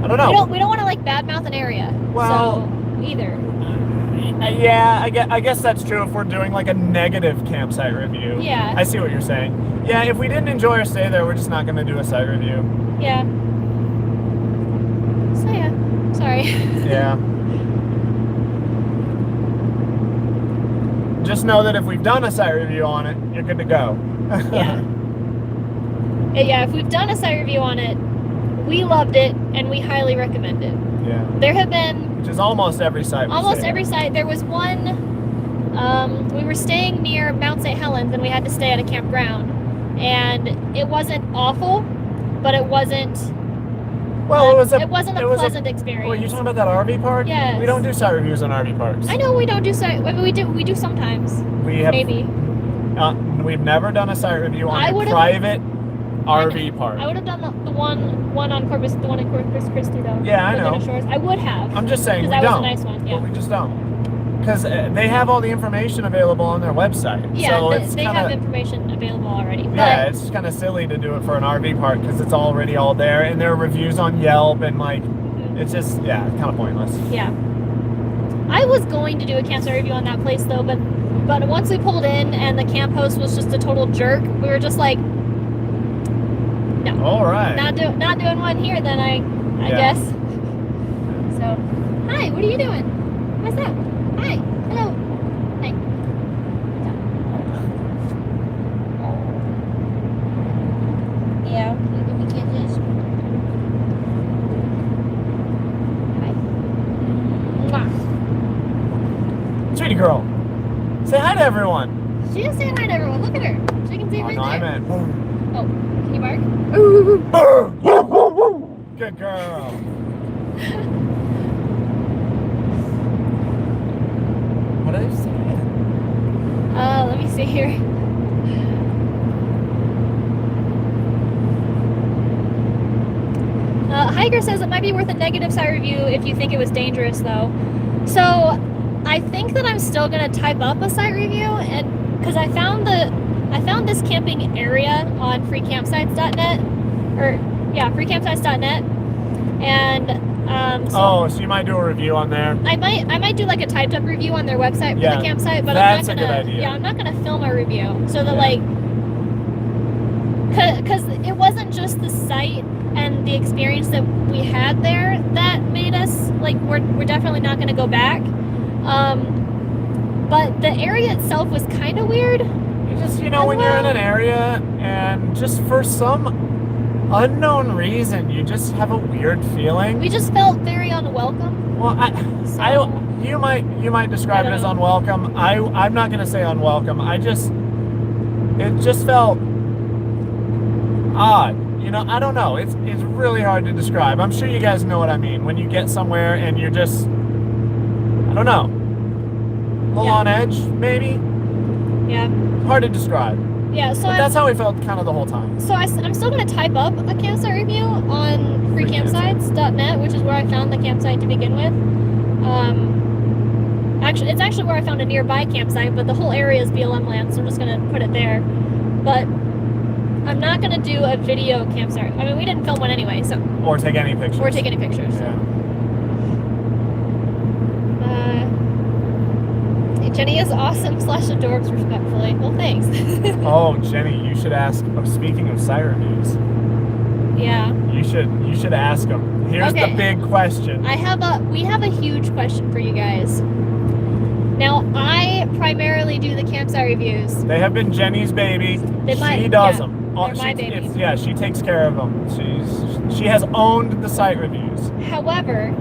I don't know. We don't want to like badmouth an area. Well, so either. Yeah, I guess that's true if we're doing like a negative campsite review. Yeah. I see what you're saying. Yeah, if we didn't enjoy our stay there, we're just not going to do a site review. Yeah. So yeah, sorry. Yeah. Just know that if we've done a site review on it, you're good to go. Yeah. Yeah, if we've done a site review on it, we loved it and we highly recommend it. Yeah. There have been... Which is almost every site. Almost every site. There was one... we were staying near Mount St. Helens and we had to stay at a campground. And it wasn't awful, but it wasn't... Well, it wasn't a pleasant experience. Well, you're talking about that RV park? Yes. We don't do site reviews on RV parks. I know we don't do site... I mean, we do sometimes. We have... Maybe. We've never done a site review on a private RV park. I would have done the one on Corpus, the one in Corpus Christi though. Yeah, I know. Shores. I would have. I'm just saying we that don't. was a nice one. Yeah. But we just don't. Because they have all the information available on their website. Yeah, so they have information available already. Yeah, it's kind of silly to do it for an RV park because it's already all there, and there are reviews on Yelp, and like, it's just kind of pointless. Yeah. I was going to do a campsite review on that place though, but once we pulled in and the camp host was just a total jerk, we were just like, no. All right. Not doing one here then, I guess. So, hi, what are you doing? What's up? Hi, hello. Hi. Yeah, you give me kisses. Hi. Mwah. Sweetie girl, say hi to everyone. She is saying hi to everyone. Look at her. She can see right no, there. I meant. Oh, can you bark? Good girl. What are they saying? Let me see here. Hiker says it might be worth a negative site review if you think it was dangerous though. So I think that I'm still gonna type up a site review and because I found this camping area on freecampsites.net, freecampsites.net, and so you might do a review on there. I might do like a typed up review on their website for the campsite, but that's I'm not gonna. A good idea. Yeah, I'm not gonna film a review. So that like, because it wasn't just the site and the experience that we had there that made us like we're definitely not gonna go back. But the area itself was kind of weird. You just when you're in an area and just for some unknown reason you just have a weird feeling. We just felt very unwelcome. Well, you might describe it as unwelcome. I'm not gonna say unwelcome. It just felt odd. I don't know. It's really hard to describe. I'm sure you guys know what I mean. When you get somewhere and you're just, I don't know, a little on edge, maybe. Yeah. Hard to describe. Yeah, so that's how we felt kind of the whole time. So I'm still going to type up a campsite review on freecampsites.net, which is where I found the campsite to begin with. It's actually where I found a nearby campsite, but the whole area is BLM land, so I'm just going to put it there. But I'm not going to do a video campsite. I mean, we didn't film one anyway, so. Or take any pictures. Yeah. Jenny is awesome / adorbs respectfully. Well, thanks. Oh, Jenny, you should ask. Speaking of site reviews. Yeah. You should ask them. Here's the big question. We have a huge question for you guys. Now, I primarily do the campsite reviews. They have been Jenny's baby. She does them. They're my baby. She takes care of them. She has owned the site reviews. However,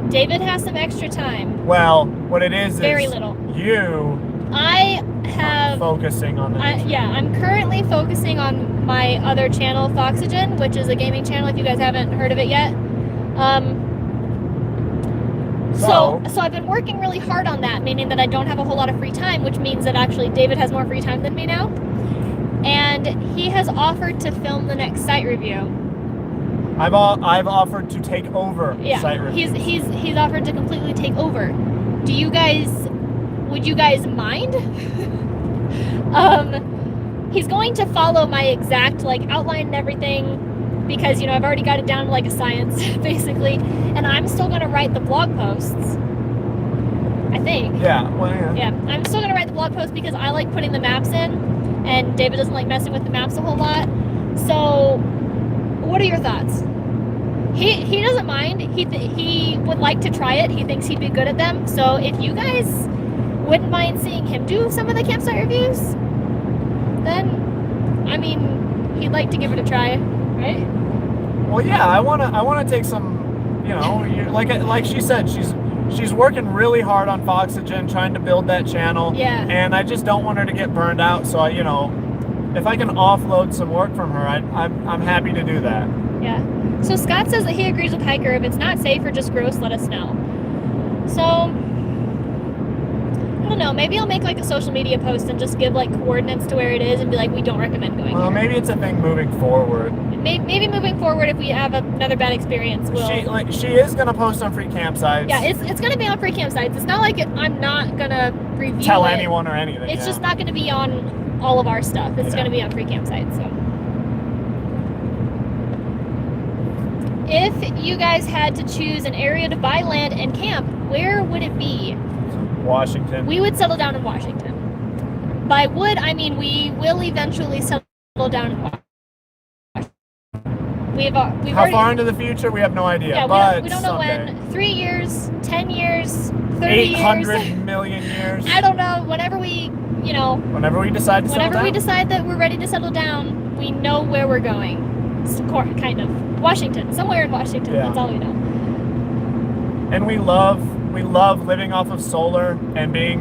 David has some extra time. Well, what it is very little. I have focusing on that. I'm currently focusing on my other channel, Foxygen, which is a gaming channel. If you guys haven't heard of it yet, so I've been working really hard on that, meaning that I don't have a whole lot of free time, which means that actually David has more free time than me now, and he has offered to film the next site review. I've offered to take over site reviews. He's offered to completely take over. Would you guys mind? He's going to follow my exact outline and everything because I've already got it down to a science basically, and I'm still going to write the blog posts. I think. Yeah. Well, yeah. Yeah, I'm still going to write the blog posts because I like putting the maps in, and David doesn't like messing with the maps a whole lot. So, what are your thoughts? He doesn't mind. He would like to try it. He thinks he'd be good at them. So if you guys wouldn't mind seeing him do some of the campsite reviews, then he'd like to give it a try, right? Well, yeah, I wanna take some, like she said, she's working really hard on Foxygen, trying to build that channel. Yeah. And I just don't want her to get burned out. So if I can offload some work from her, I'm happy to do that. Yeah. So Scott says that he agrees with Hiker. If it's not safe or just gross, let us know. So, I don't know. Maybe I'll make a social media post and just give coordinates to where it is and be we don't recommend going Well, here. Maybe it's a thing moving forward. Maybe moving forward, if we have another bad experience, we'll... She is going to post on free campsites. Yeah, it's going to be on free campsites. It's not I'm not going to review Tell anyone or anything. It's just not going to be on all of our stuff. It's going to be on free campsites, so... If you guys had to choose an area to buy land and camp, where would it be? Washington. We would settle down in Washington. By would, I mean we will eventually settle down in Washington. How far into the future? We have no idea. Yeah, but we don't know someday. when. 3 years, 10 years, 30 800 years. million years. I don't know. Whenever we decide to settle down. Whenever we decide that we're ready to settle down, we know where we're going. Kind of. Washington. Somewhere in Washington. Yeah. That's all we know. And we love living off of solar and being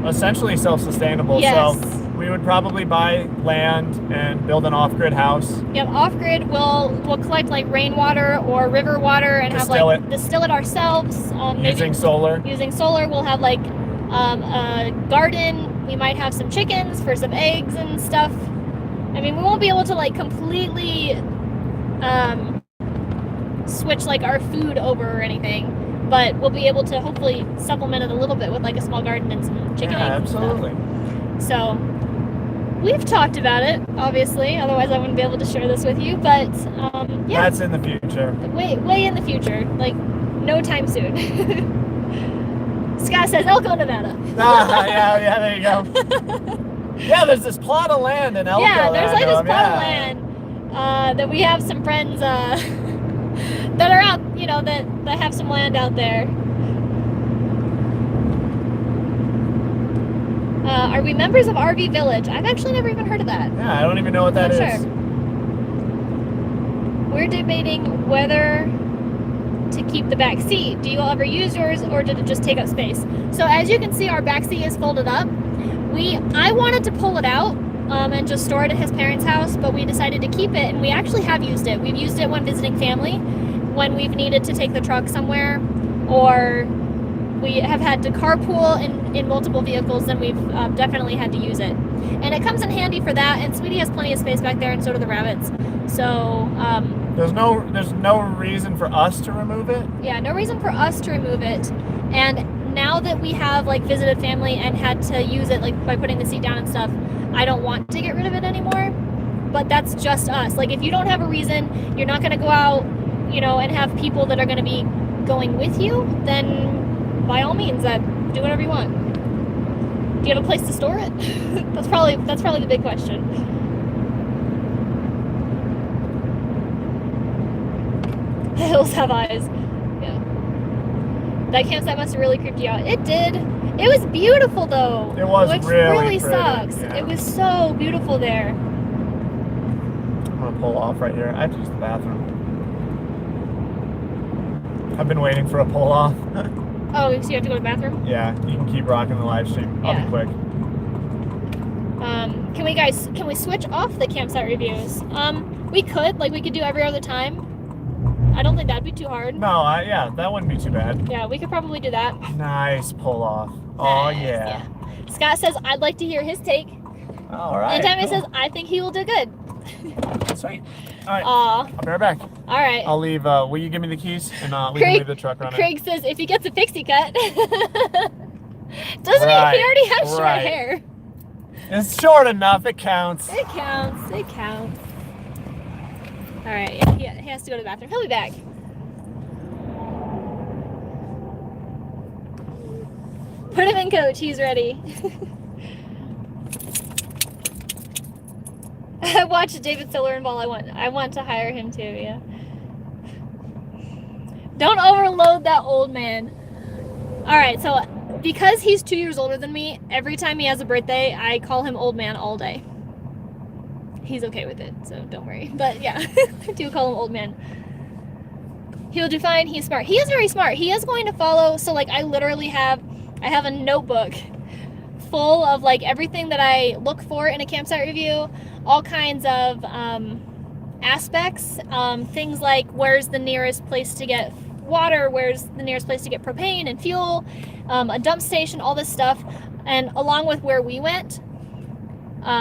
essentially self-sustainable. Yes. So we would probably buy land and build an off-grid house. Yep, off-grid. We'll collect rainwater or river water and distill it ourselves. Using solar. Using solar, we'll have a garden. We might have some chickens for some eggs and stuff. We won't be able to completely switch our food over or anything, but we'll be able to hopefully supplement it a little bit with a small garden and some chicken eggs. Absolutely. So we've talked about it, obviously, otherwise I wouldn't be able to share this with you, but yeah. That's in the future. Way in the future, like no time soon. Scott says Elko, Nevada. Yeah, there you go. Yeah, there's this plot of land in Elko. Yeah, there's like this plot of yeah. land that we have some friends that are out, you know, that have some land out there. Are we members of RV Village? I've actually never even heard of that. Yeah, I don't even know what that is. Sure. We're debating whether to keep the back seat. Do you all ever use yours, or did it just take up space? So as you can see, our back seat is folded up. I wanted to pull it out and just store it at his parents' house, but we decided to keep it, and we actually have used it. We've used it when visiting family, when we've needed to take the truck somewhere, or we have had to carpool in multiple vehicles, then we've definitely had to use it. And it comes in handy for that, and Sweetie has plenty of space back there, and so do the rabbits. So there's no reason for us to remove it. Yeah, no reason for us to remove it. And now that we have like visited family and had to use it like by putting the seat down and stuff, I don't want to get rid of it anymore. But that's just us. Like if you don't have a reason, you're not going to go out, you know, and have people that are going to be going with you, then by all means, do whatever you want. Do you have a place to store it? That's probably the big question. The hills have eyes. Yeah. That campsite must have really creeped you out. It did. It was beautiful though. It was which really pretty. Sucks. Yeah. It was so beautiful there. I'm gonna pull off right here. I have to use the bathroom. I've been waiting for a pull off. Oh, so you have to go to the bathroom? Yeah, you can keep rocking the live stream. I'll be quick. Can we switch off the campsite reviews? We could do every other time. I don't think that'd be too hard. No, yeah, that wouldn't be too bad. Yeah, we could probably do that. Nice pull off. Nice, Oh yeah. Scott says I'd like to hear his take. All right. And Tammy says I think he will do good. Sweet. All right. Aw. I'll be right back. All right. I'll leave. Will you give me the keys and we can leave the truck running? Craig says if he gets a pixie cut, doesn't he? He already has short hair. It's short enough. It counts. It counts. It counts. All right. Yeah, he has to go to the bathroom. He'll be back. Put him in, coach. He's ready. I watched David Silverball. I want to hire him too. Yeah. Don't overload that old man. All right. So because he's 2 years older than me, every time he has a birthday, I call him old man all day. He's okay with it, so don't worry. But yeah, I do call him old man. He'll do fine. He's smart. He is very smart. He is going to follow. So like I have a notebook full of like everything that I look for in a campsite review, all kinds of aspects, things like where's the nearest place to get water, where's the nearest place to get propane and fuel, a dump station, all this stuff, and along with where we went,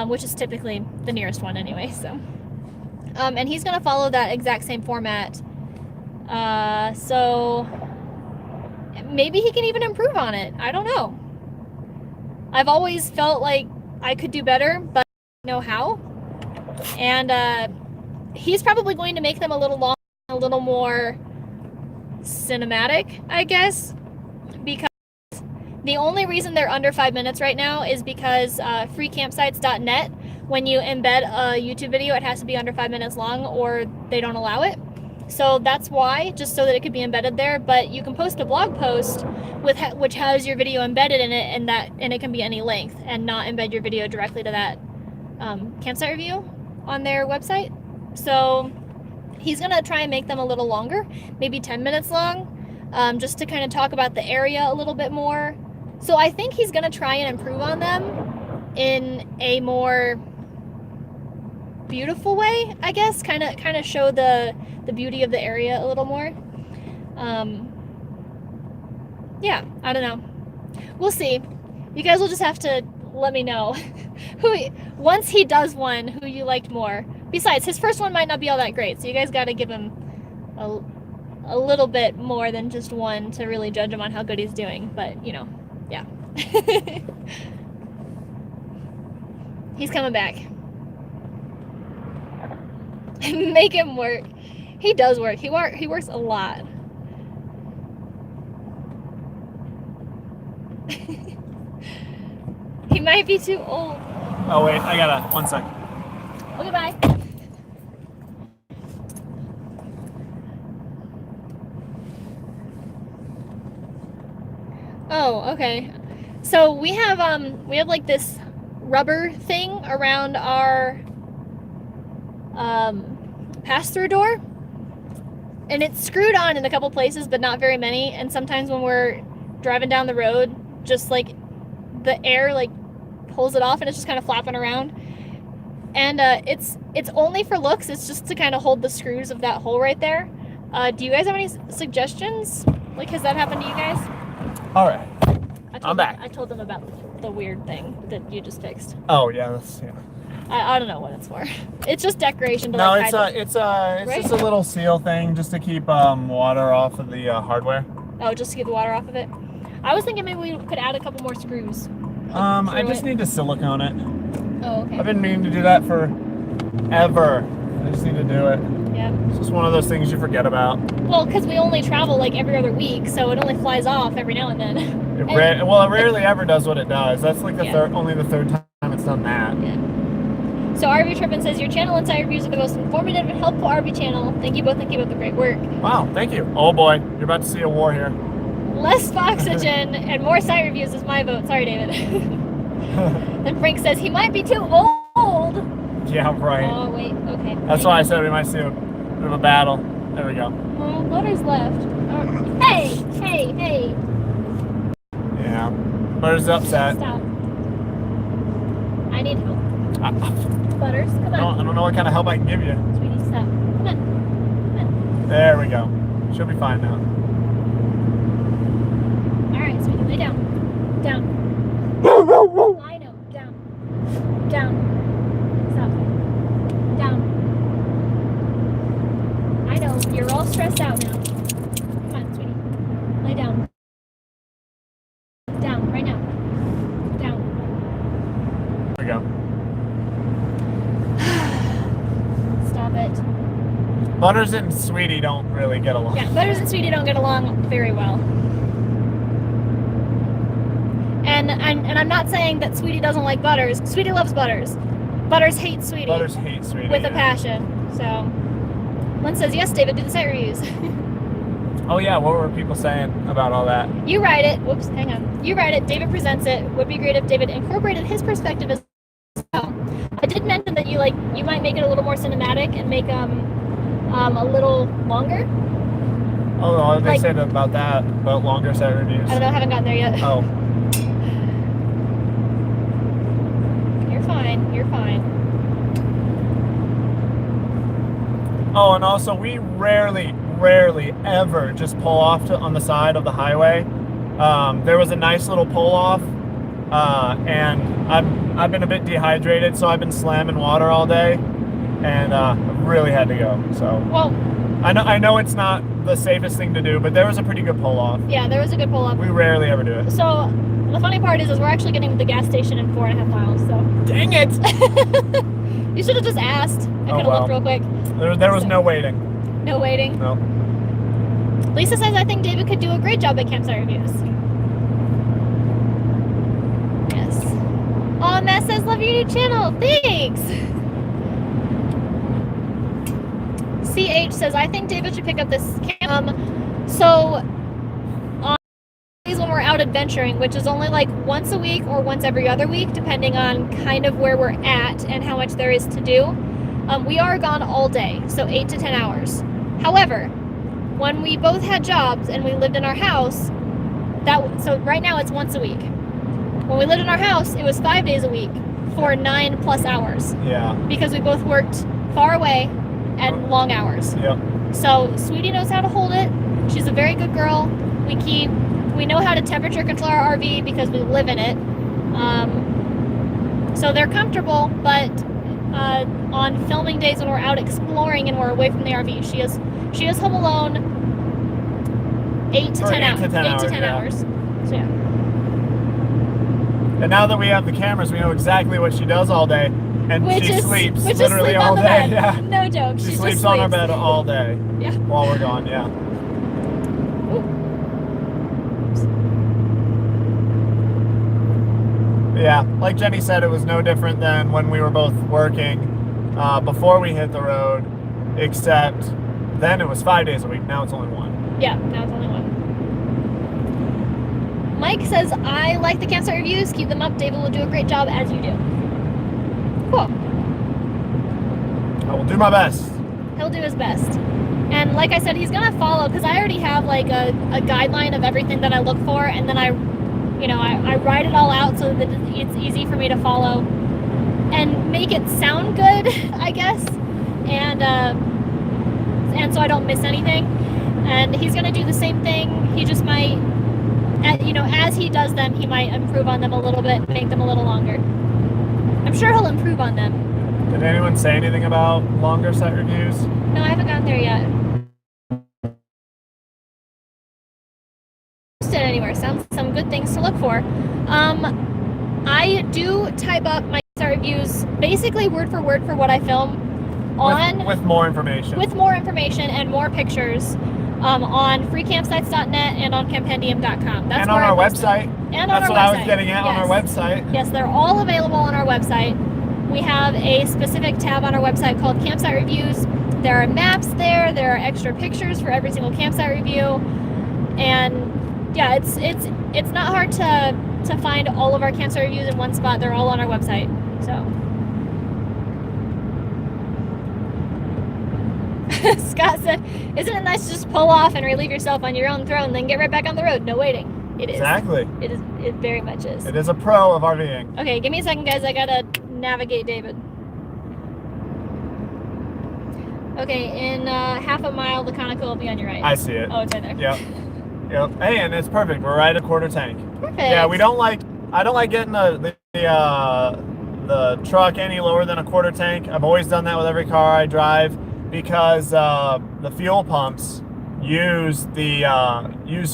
which is typically the nearest one anyway. So, and he's gonna follow that exact same format. So maybe he can even improve on it. I don't know. I've always felt like I could do better, but I don't know how. And he's probably going to make them a little long, a little more cinematic, I guess, because the only reason they're under 5 minutes right now is because freecampsites.net, when you embed a YouTube video, it has to be under 5 minutes long or they don't allow it. So that's why, just so that it could be embedded there. But you can post a blog post which has your video embedded in it, and it can be any length and not embed your video directly to that campsite review on their website. So he's gonna try and make them a little longer, maybe 10 minutes long, just to kind of talk about the area a little bit more. So I think he's gonna try and improve on them in a more beautiful way, I guess, kind of show the beauty of the area a little more. Yeah, I don't know. We'll see. You guys will just have to let me know once he does one, who you liked more. Besides, his first one might not be all that great, so you guys got to give him a little bit more than just one to really judge him on how good he's doing. But, you know, yeah. He's coming back. Make him work. He does work. He works a lot. He might be too old. Oh wait, I gotta, 1 sec. Okay, bye. Oh, okay. So we have like this rubber thing around our pass-through door, and it's screwed on in a couple places, but not very many. And sometimes when we're driving down the road, just like the air like pulls it off, and it's just kind of flapping around. And it's only for looks. It's just to kind of hold the screws of that hole right there. Do you guys have any suggestions? Like, has that happened to you guys? All right, I'm back. I told them about the weird thing that you just fixed. Oh yeah, that's, yeah. I don't know what it's for. It's just decoration to No, like it's right? just a little seal thing just to keep water off of the hardware. Oh, just to get the water off of it. I was thinking maybe we could add a couple more screws. I just need to silicone it. Oh, okay. I've been meaning to do that forever. I just need to do it. Yeah. It's just one of those things you forget about. Well, because we only travel like every other week, so it only flies off every now and then. It rarely ever does what it does. That's like the only the third time it's done that. Yeah. So RV Trippin says your channel and site reviews are the most informative and helpful RV channel. Thank you both and keep up the great work. Wow, thank you. Oh boy, you're about to see a war here. Less oxygen and more site reviews is my vote. Sorry, David. Then Frank says he might be too old. Yeah, right. Oh, wait. Okay. That's why I said we might see a bit of a battle. There we go. Oh, Butter's left. Hey! Yeah. Butter's upset. Stop. I need help. Butters, come on. I don't know what kind of help I can give you. Sweetie, stop. Come on. There we go. She'll be fine now. Alright, sweetie, lay down. Down. I know. Down. Stop. Down. I know. You're all stressed out now. Come on, sweetie. Lay down. Down. Right now. Down. There we go. Stop it. Butters and Sweetie don't really get along. Yeah, Butters and Sweetie don't get along very well. And I'm not saying that Sweetie doesn't like Butters. Sweetie loves Butters. Butters hates Sweetie. Butters hate Sweetie. With a passion. So, Lynn says, yes, David, do the site reviews. Oh yeah, what were people saying about all that? You write it. Whoops, hang on. You write it. David presents it. Would be great if David incorporated his perspective as well. I did mention that you might make it a little more cinematic and make a little longer. Oh, they said about that, about longer site reviews. I don't know, I haven't gotten there yet. Oh. You're fine. Oh, and also we rarely ever just pull off on the side of the highway. There was a nice little pull off, and I've been a bit dehydrated, so I've been slamming water all day, and really had to go. So well, I know it's not the safest thing to do, but there was a pretty good pull off. Yeah, there was a good pull off. We rarely ever do it. So the funny part is we're actually getting to the gas station in 4.5 miles. So dang it! You should have just asked. I could have looked real quick. There was no waiting. No waiting. No. Lisa says I think David could do a great job at campsite reviews. Yes. Oh, Matt says love your new channel. Thanks. CH says I think David should pick up this so on days when we're out adventuring, which is only like once a week or once every other week, depending on kind of where we're at and how much there is to do. We are gone all day, so 8 to 10 hours. However, when we both had jobs and we lived in our house, so right now it's once a week. When we lived in our house, it was 5 days a week for 9+ hours. Yeah. Because we both worked far away and long hours. Yep. So Sweetie knows how to hold it. She's a very good girl. We know how to temperature control our RV because we live in it. So they're comfortable, but on filming days when we're out exploring and we're away from the RV, she is home alone 8 to 10 hours. 8 to 10 hours. So yeah. And now that we have the cameras, we know exactly what she does all day. And she sleeps which literally sleep all on the day. bed. Yeah. No joke. She sleeps on our bed all day. Yeah. While we're gone, yeah. Yeah, like Jenny said, it was no different than when we were both working before we hit the road, except then it was 5 days a week. Now it's only 1. Yeah, now it's only 1. Mike says, I like the campsite reviews. Keep them up. David will do a great job as you do. Cool. I will do my best. He'll do his best. And like I said, he's going to follow, because I already have like a guideline of everything that I look for, and then I write it all out so that it's easy for me to follow and make it sound good, I guess. And so I don't miss anything. And he's going to do the same thing. He just might, as he does them, he might improve on them a little bit, make them a little longer. I'm sure he'll improve on them. Did anyone say anything about longer set reviews? No, I haven't gotten there yet. Anywhere. Sounds some good things to look for. I do type up my reviews basically word for word for what I film on with more information. With more information and more pictures on freecampsites.net and on campendium.com. That's and on our website. And That's on what our website. I was getting at. Yes. On our website. Yes, they're all available on our website. We have a specific tab on our website called Campsite Reviews. There are maps there. There are extra pictures for every single campsite review. And yeah, it's not hard to find all of our campsite reviews in one spot. They're all on our website. So Scott said, "Isn't it nice to just pull off and relieve yourself on your own throne, then get right back on the road? No waiting." It is. Exactly. It is. It very much is. It is a pro of RVing. Okay, give me a second, guys. I gotta navigate David. Okay, in half a mile, the Conoco will be on your right. I see it. Oh, it's right there. Yep. Yep. Hey, and it's perfect. We're right at quarter tank. Perfect. Yeah, I don't like getting the truck any lower than a quarter tank. I've always done that with every car I drive because the fuel pumps use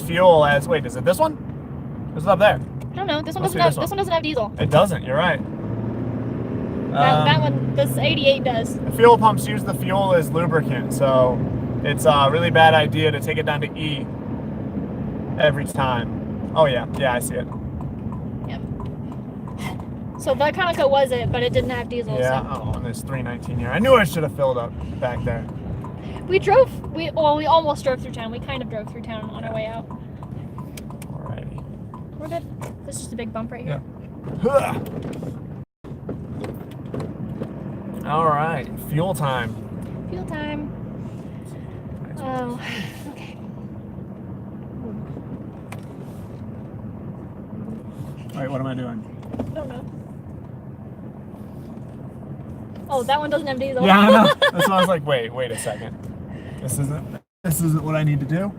fuel as. Wait, is it this one? Is it up there? I don't know. This one doesn't have diesel. It doesn't. You're right. That one, this 88 does. The fuel pumps use the fuel as lubricant, so it's a really bad idea to take it down to E every time. Oh yeah, I see it. Yep. So that Conoco was it, but it didn't have diesel. Yeah. So. Oh, and this 319 here. I knew I should have filled up back there. We almost drove through town. We kind of drove through town on our way out. Alrighty. We're good. This is just a big bump right here. Yeah. All right, fuel time. Fuel time. Oh, okay. All right, what am I doing? I don't know. Oh, that one doesn't have diesel. Yeah, I know. That's why I was like, wait a second. This isn't what I need to do.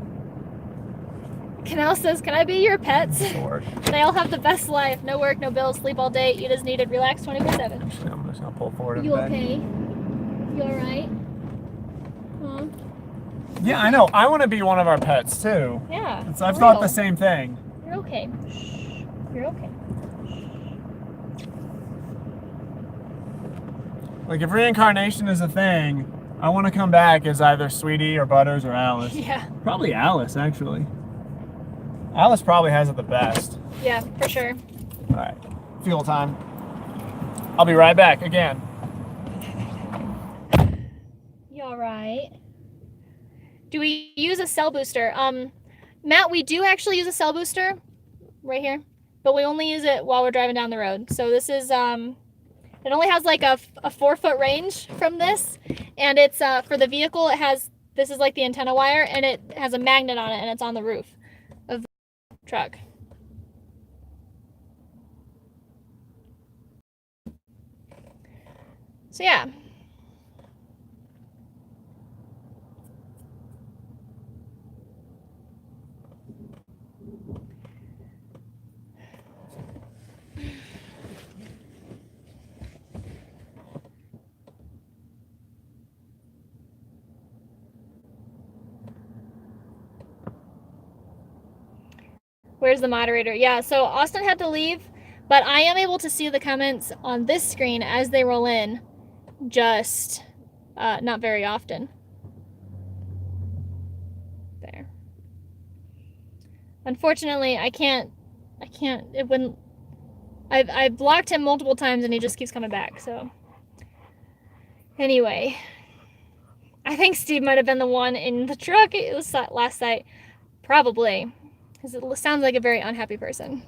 Canal says, "Can I be your pets? Sword. They all have the best life. No work, no bills, sleep all day, eat as needed, relax 24/7. I'm just gonna pull forward. You okay? You all right? Huh? Yeah, I know. I want to be one of our pets too. Yeah. I've thought the same thing. You're okay. Shh. You're okay. Like if reincarnation is a thing, I want to come back as either Sweetie or Butters or Alice. Yeah. Probably Alice, actually. Alice probably has it the best. Yeah, for sure. All right, fuel time. I'll be right back again. You all right? Do we use a cell booster? Matt, we do actually use a cell booster right here, but we only use it while we're driving down the road. So this is, it only has like a 4-foot range from this, and it's for the vehicle. This is like the antenna wire, and it has a magnet on it, and it's on the roof of the truck. So yeah. Where's the moderator? Yeah, so Austin had to leave, But I am able to see the comments on this screen as they roll in, just not very often. There. Unfortunately, I can't, it wouldn't, I've blocked him multiple times and he just keeps coming back, so. Anyway, I think Steve might have been the one in the truck last night. Probably, because it sounds like a very unhappy person.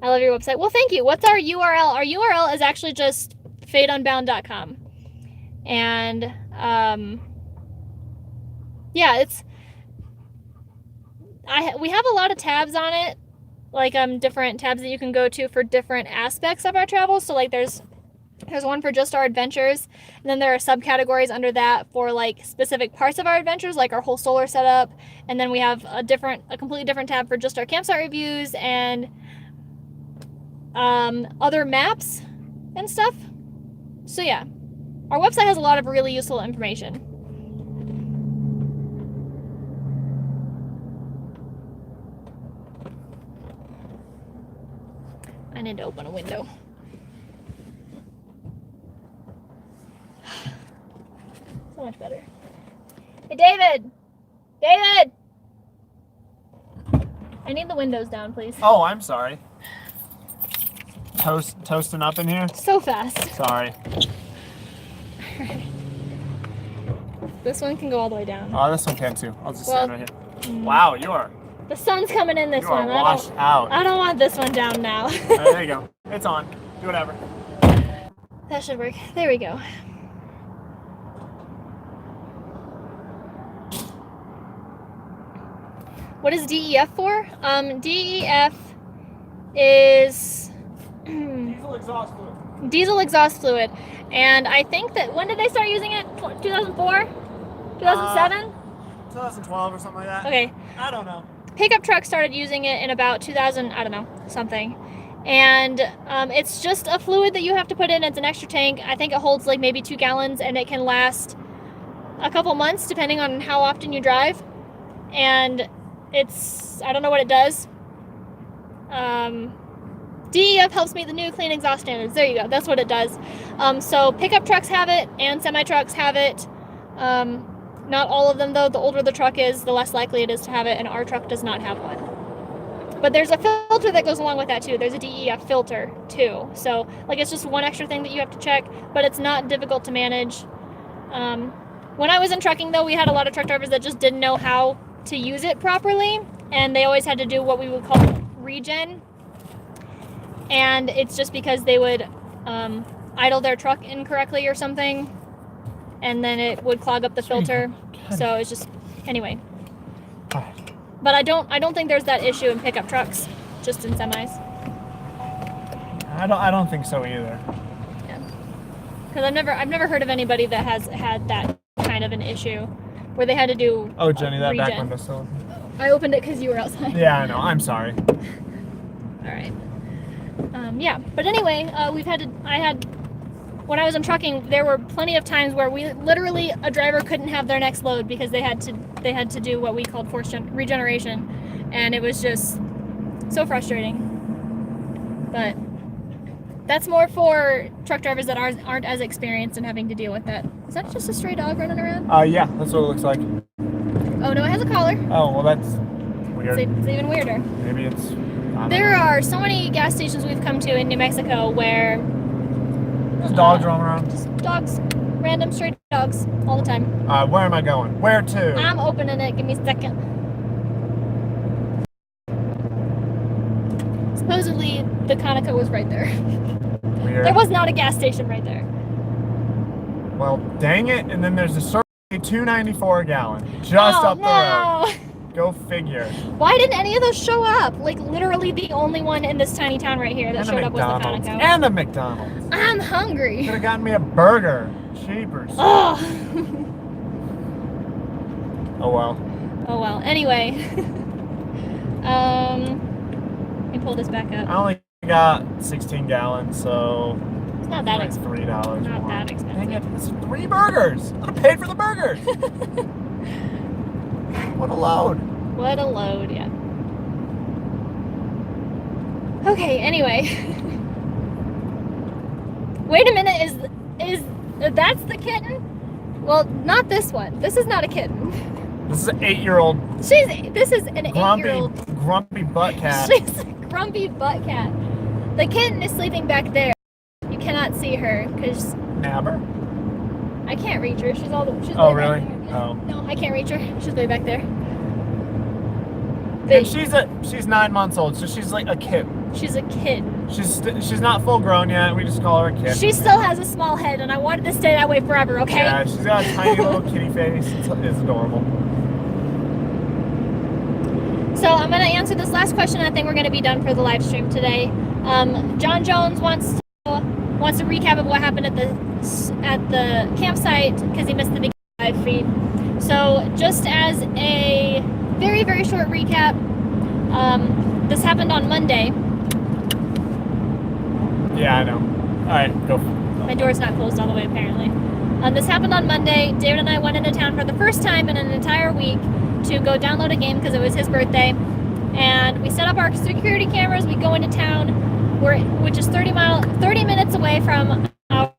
I love your website. Well, thank you. What's our URL? Our URL is actually just fadeunbound.com. And, yeah, we have a lot of tabs on it, like different tabs that you can go to for different aspects of our travels. So like there's one for just our adventures, and then there are subcategories under that for like specific parts of our adventures, like our whole solar setup, and then we have a completely different tab for just our campsite reviews and other maps and stuff. So yeah, our website has a lot of really useful information. I need to open a window. So much better. Hey, David! David! I need the windows down, please. Oh, I'm sorry. Toasting up in here? So fast. Sorry. This one can go all the way down. Oh, this one can too. I'll just stand right here. Mm. Wow, you are. The sun's coming in this one. Washed out. I don't want this one down now. There you go. It's on. Do whatever. That should work. There we go. What is DEF for? DEF is Diesel exhaust fluid. diesel exhaust fluid. And I think that, when did they start using it? 2004? 2007? 2012 or something like that. Okay. I don't know. Pickup trucks started using it in about 2000, I don't know, something. And it's just a fluid that you have to put in. It's an extra tank. I think it holds like maybe 2 gallons, and it can last a couple months depending on how often you drive. And I don't know what it does. DEF helps meet the new clean exhaust standards. There you go. That's what it does. So pickup trucks have it and semi-trucks have it. Not all of them though. The older the truck is, the less likely it is to have it, and our truck does not have one. But there's a filter that goes along with that too. There's a DEF filter too. So like it's just one extra thing that you have to check, but it's not difficult to manage. When I was in trucking though, we had a lot of truck drivers that just didn't know how to use it properly, and they always had to do what we would call regen. And it's just because they would idle their truck incorrectly or something, and then it would clog up the filter. So it's just, anyway. But I don't think there's that issue in pickup trucks, just in semis. I don't think so either. Yeah. Because I've never heard of anybody that has had that kind of an issue where they had to do. Oh, Jenny, that regen. back window's still open. I opened it because you were outside. Yeah, I know. I'm sorry. All right. Yeah, but anyway, when I was in trucking, there were plenty of times where a driver couldn't have their next load because they had to do what we called forced regeneration, and it was just so frustrating. But that's more for truck drivers that aren't as experienced in having to deal with that. Is that just a stray dog running around? Yeah, that's what it looks like. Oh no, it has a collar. Oh, well, that's weird. It's even weirder. Maybe it's. There are so many gas stations we've come to in New Mexico where there's dogs roaming around. Just dogs, random stray dogs, all the time. Where am I going? Where to? I'm opening it. Give me a second. Supposedly, the Conoco was right there. Weird. There was not a gas station right there. Well, dang it! And then there's a Circle $2.94 a gallon just up the road. Go figure. Why didn't any of those show up? Like literally the only one in this tiny town right here that showed up was the Conoco. And a McDonald's. I'm hungry. Could have gotten me a burger. Cheapers. Oh. Oh well. Oh well. Anyway. Let me pull this back up. I only got 16 gallons, so it's not that expensive. $3 Not more. that expensive. Dang it! It's 3 burgers. I paid for the burgers. What a load. What a load, yeah. Okay, anyway. Wait a minute, is that's the kitten? Well, not this one. This is not a kitten. This is an 8-year-old. This is an 8-year-old. Grumpy butt cat. She's a grumpy butt cat. The kitten is sleeping back there. You cannot see her because Nabber? I can't reach her. She's Oh, way really? back there. Oh. No, I can't reach her. She's way back there. And she's 9 months old, so she's like a kitten. She's a kid. She's not full grown yet. We just call her a kid. She still has a small head, and I wanted to stay that way forever. Okay. Yeah, she's got a tiny little kitty face. It's adorable. So I'm gonna answer this last question. I think we're gonna be done for the live stream today. John Jones wants a recap of what happened at the campsite because he missed the big live feed. So just as a very, very short recap, this happened on Monday. Yeah, I know. All right, go. My door's not closed all the way, apparently. This happened on Monday. David and I went into town for the first time in an entire week to go download a game because it was his birthday. And we set up our security cameras. We go into town, which is 30 minutes away from our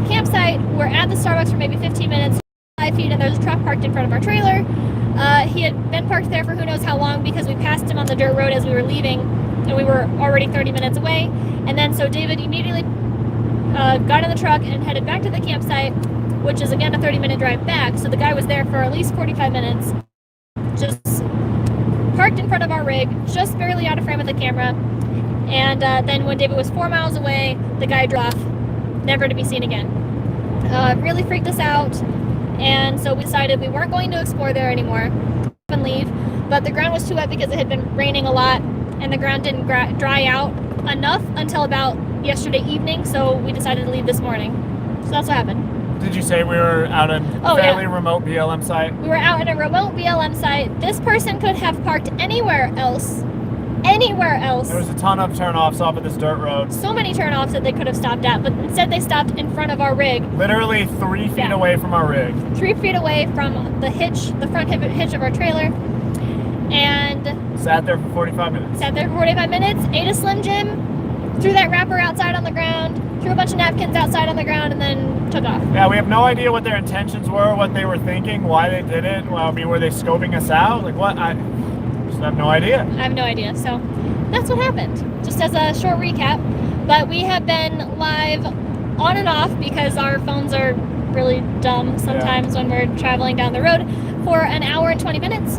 campsite. We're at the Starbucks for maybe 15 minutes, 5 feet, and there's a truck parked in front of our trailer. He had been parked there for who knows how long because we passed him on the dirt road as we were leaving, and we were already 30 minutes away. And then so David immediately got in the truck and headed back to the campsite, which is again a 30-minute drive back. So the guy was there for at least 45 minutes, just parked in front of our rig, just barely out of frame of the camera. And then when David was 4 miles away, the guy drove off, never to be seen again. Really freaked us out, and so we decided we weren't going to explore there anymore and leave. But the ground was too wet because it had been raining a lot, and the ground didn't dry out enough until about yesterday evening, so we decided to leave this morning. So that's what happened. Did you say we were out in a fairly remote BLM site? We were out in a remote BLM site. This person could have parked anywhere else. Anywhere else. There was a ton of turnoffs off of this dirt road. So many turnoffs that they could have stopped at, but instead they stopped in front of our rig. Literally 3 feet away from our rig. 3 feet away from the hitch, the front hitch of our trailer. And sat there for 45 minutes. Ate a Slim Jim, threw that wrapper outside on the ground, threw a bunch of napkins outside on the ground, and then took off. Yeah, we have no idea what their intentions were, what they were thinking, why they did it. Well, I mean, were they scoping us out? Like what? I just have no idea. I have no idea. So that's what happened. Just as a short recap. But we have been live on and off because our phones are really dumb sometimes when we're traveling down the road for an hour and 20 minutes.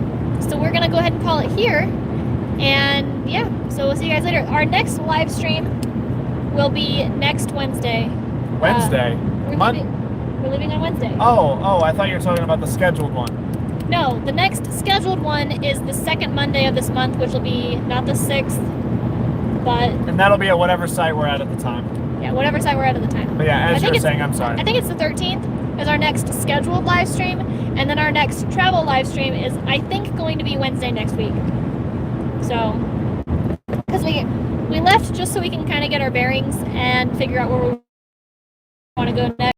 So we're going to go ahead and call it here. And yeah, so we'll see you guys later. Our next live stream will be next Wednesday. Wednesday? We're leaving on Wednesday. Oh, I thought you were talking about the scheduled one. No, the next scheduled one is the second Monday of this month, which will be not the 6th, but... And that'll be at whatever site we're at the time. Yeah, whatever site we're at the time. But yeah, as you're saying, I'm sorry. I think it's the 13th is our next scheduled live stream, and then our next travel live stream is, I think, going to be Wednesday next week. So, because we left just so we can kind of get our bearings and figure out where we want to go next.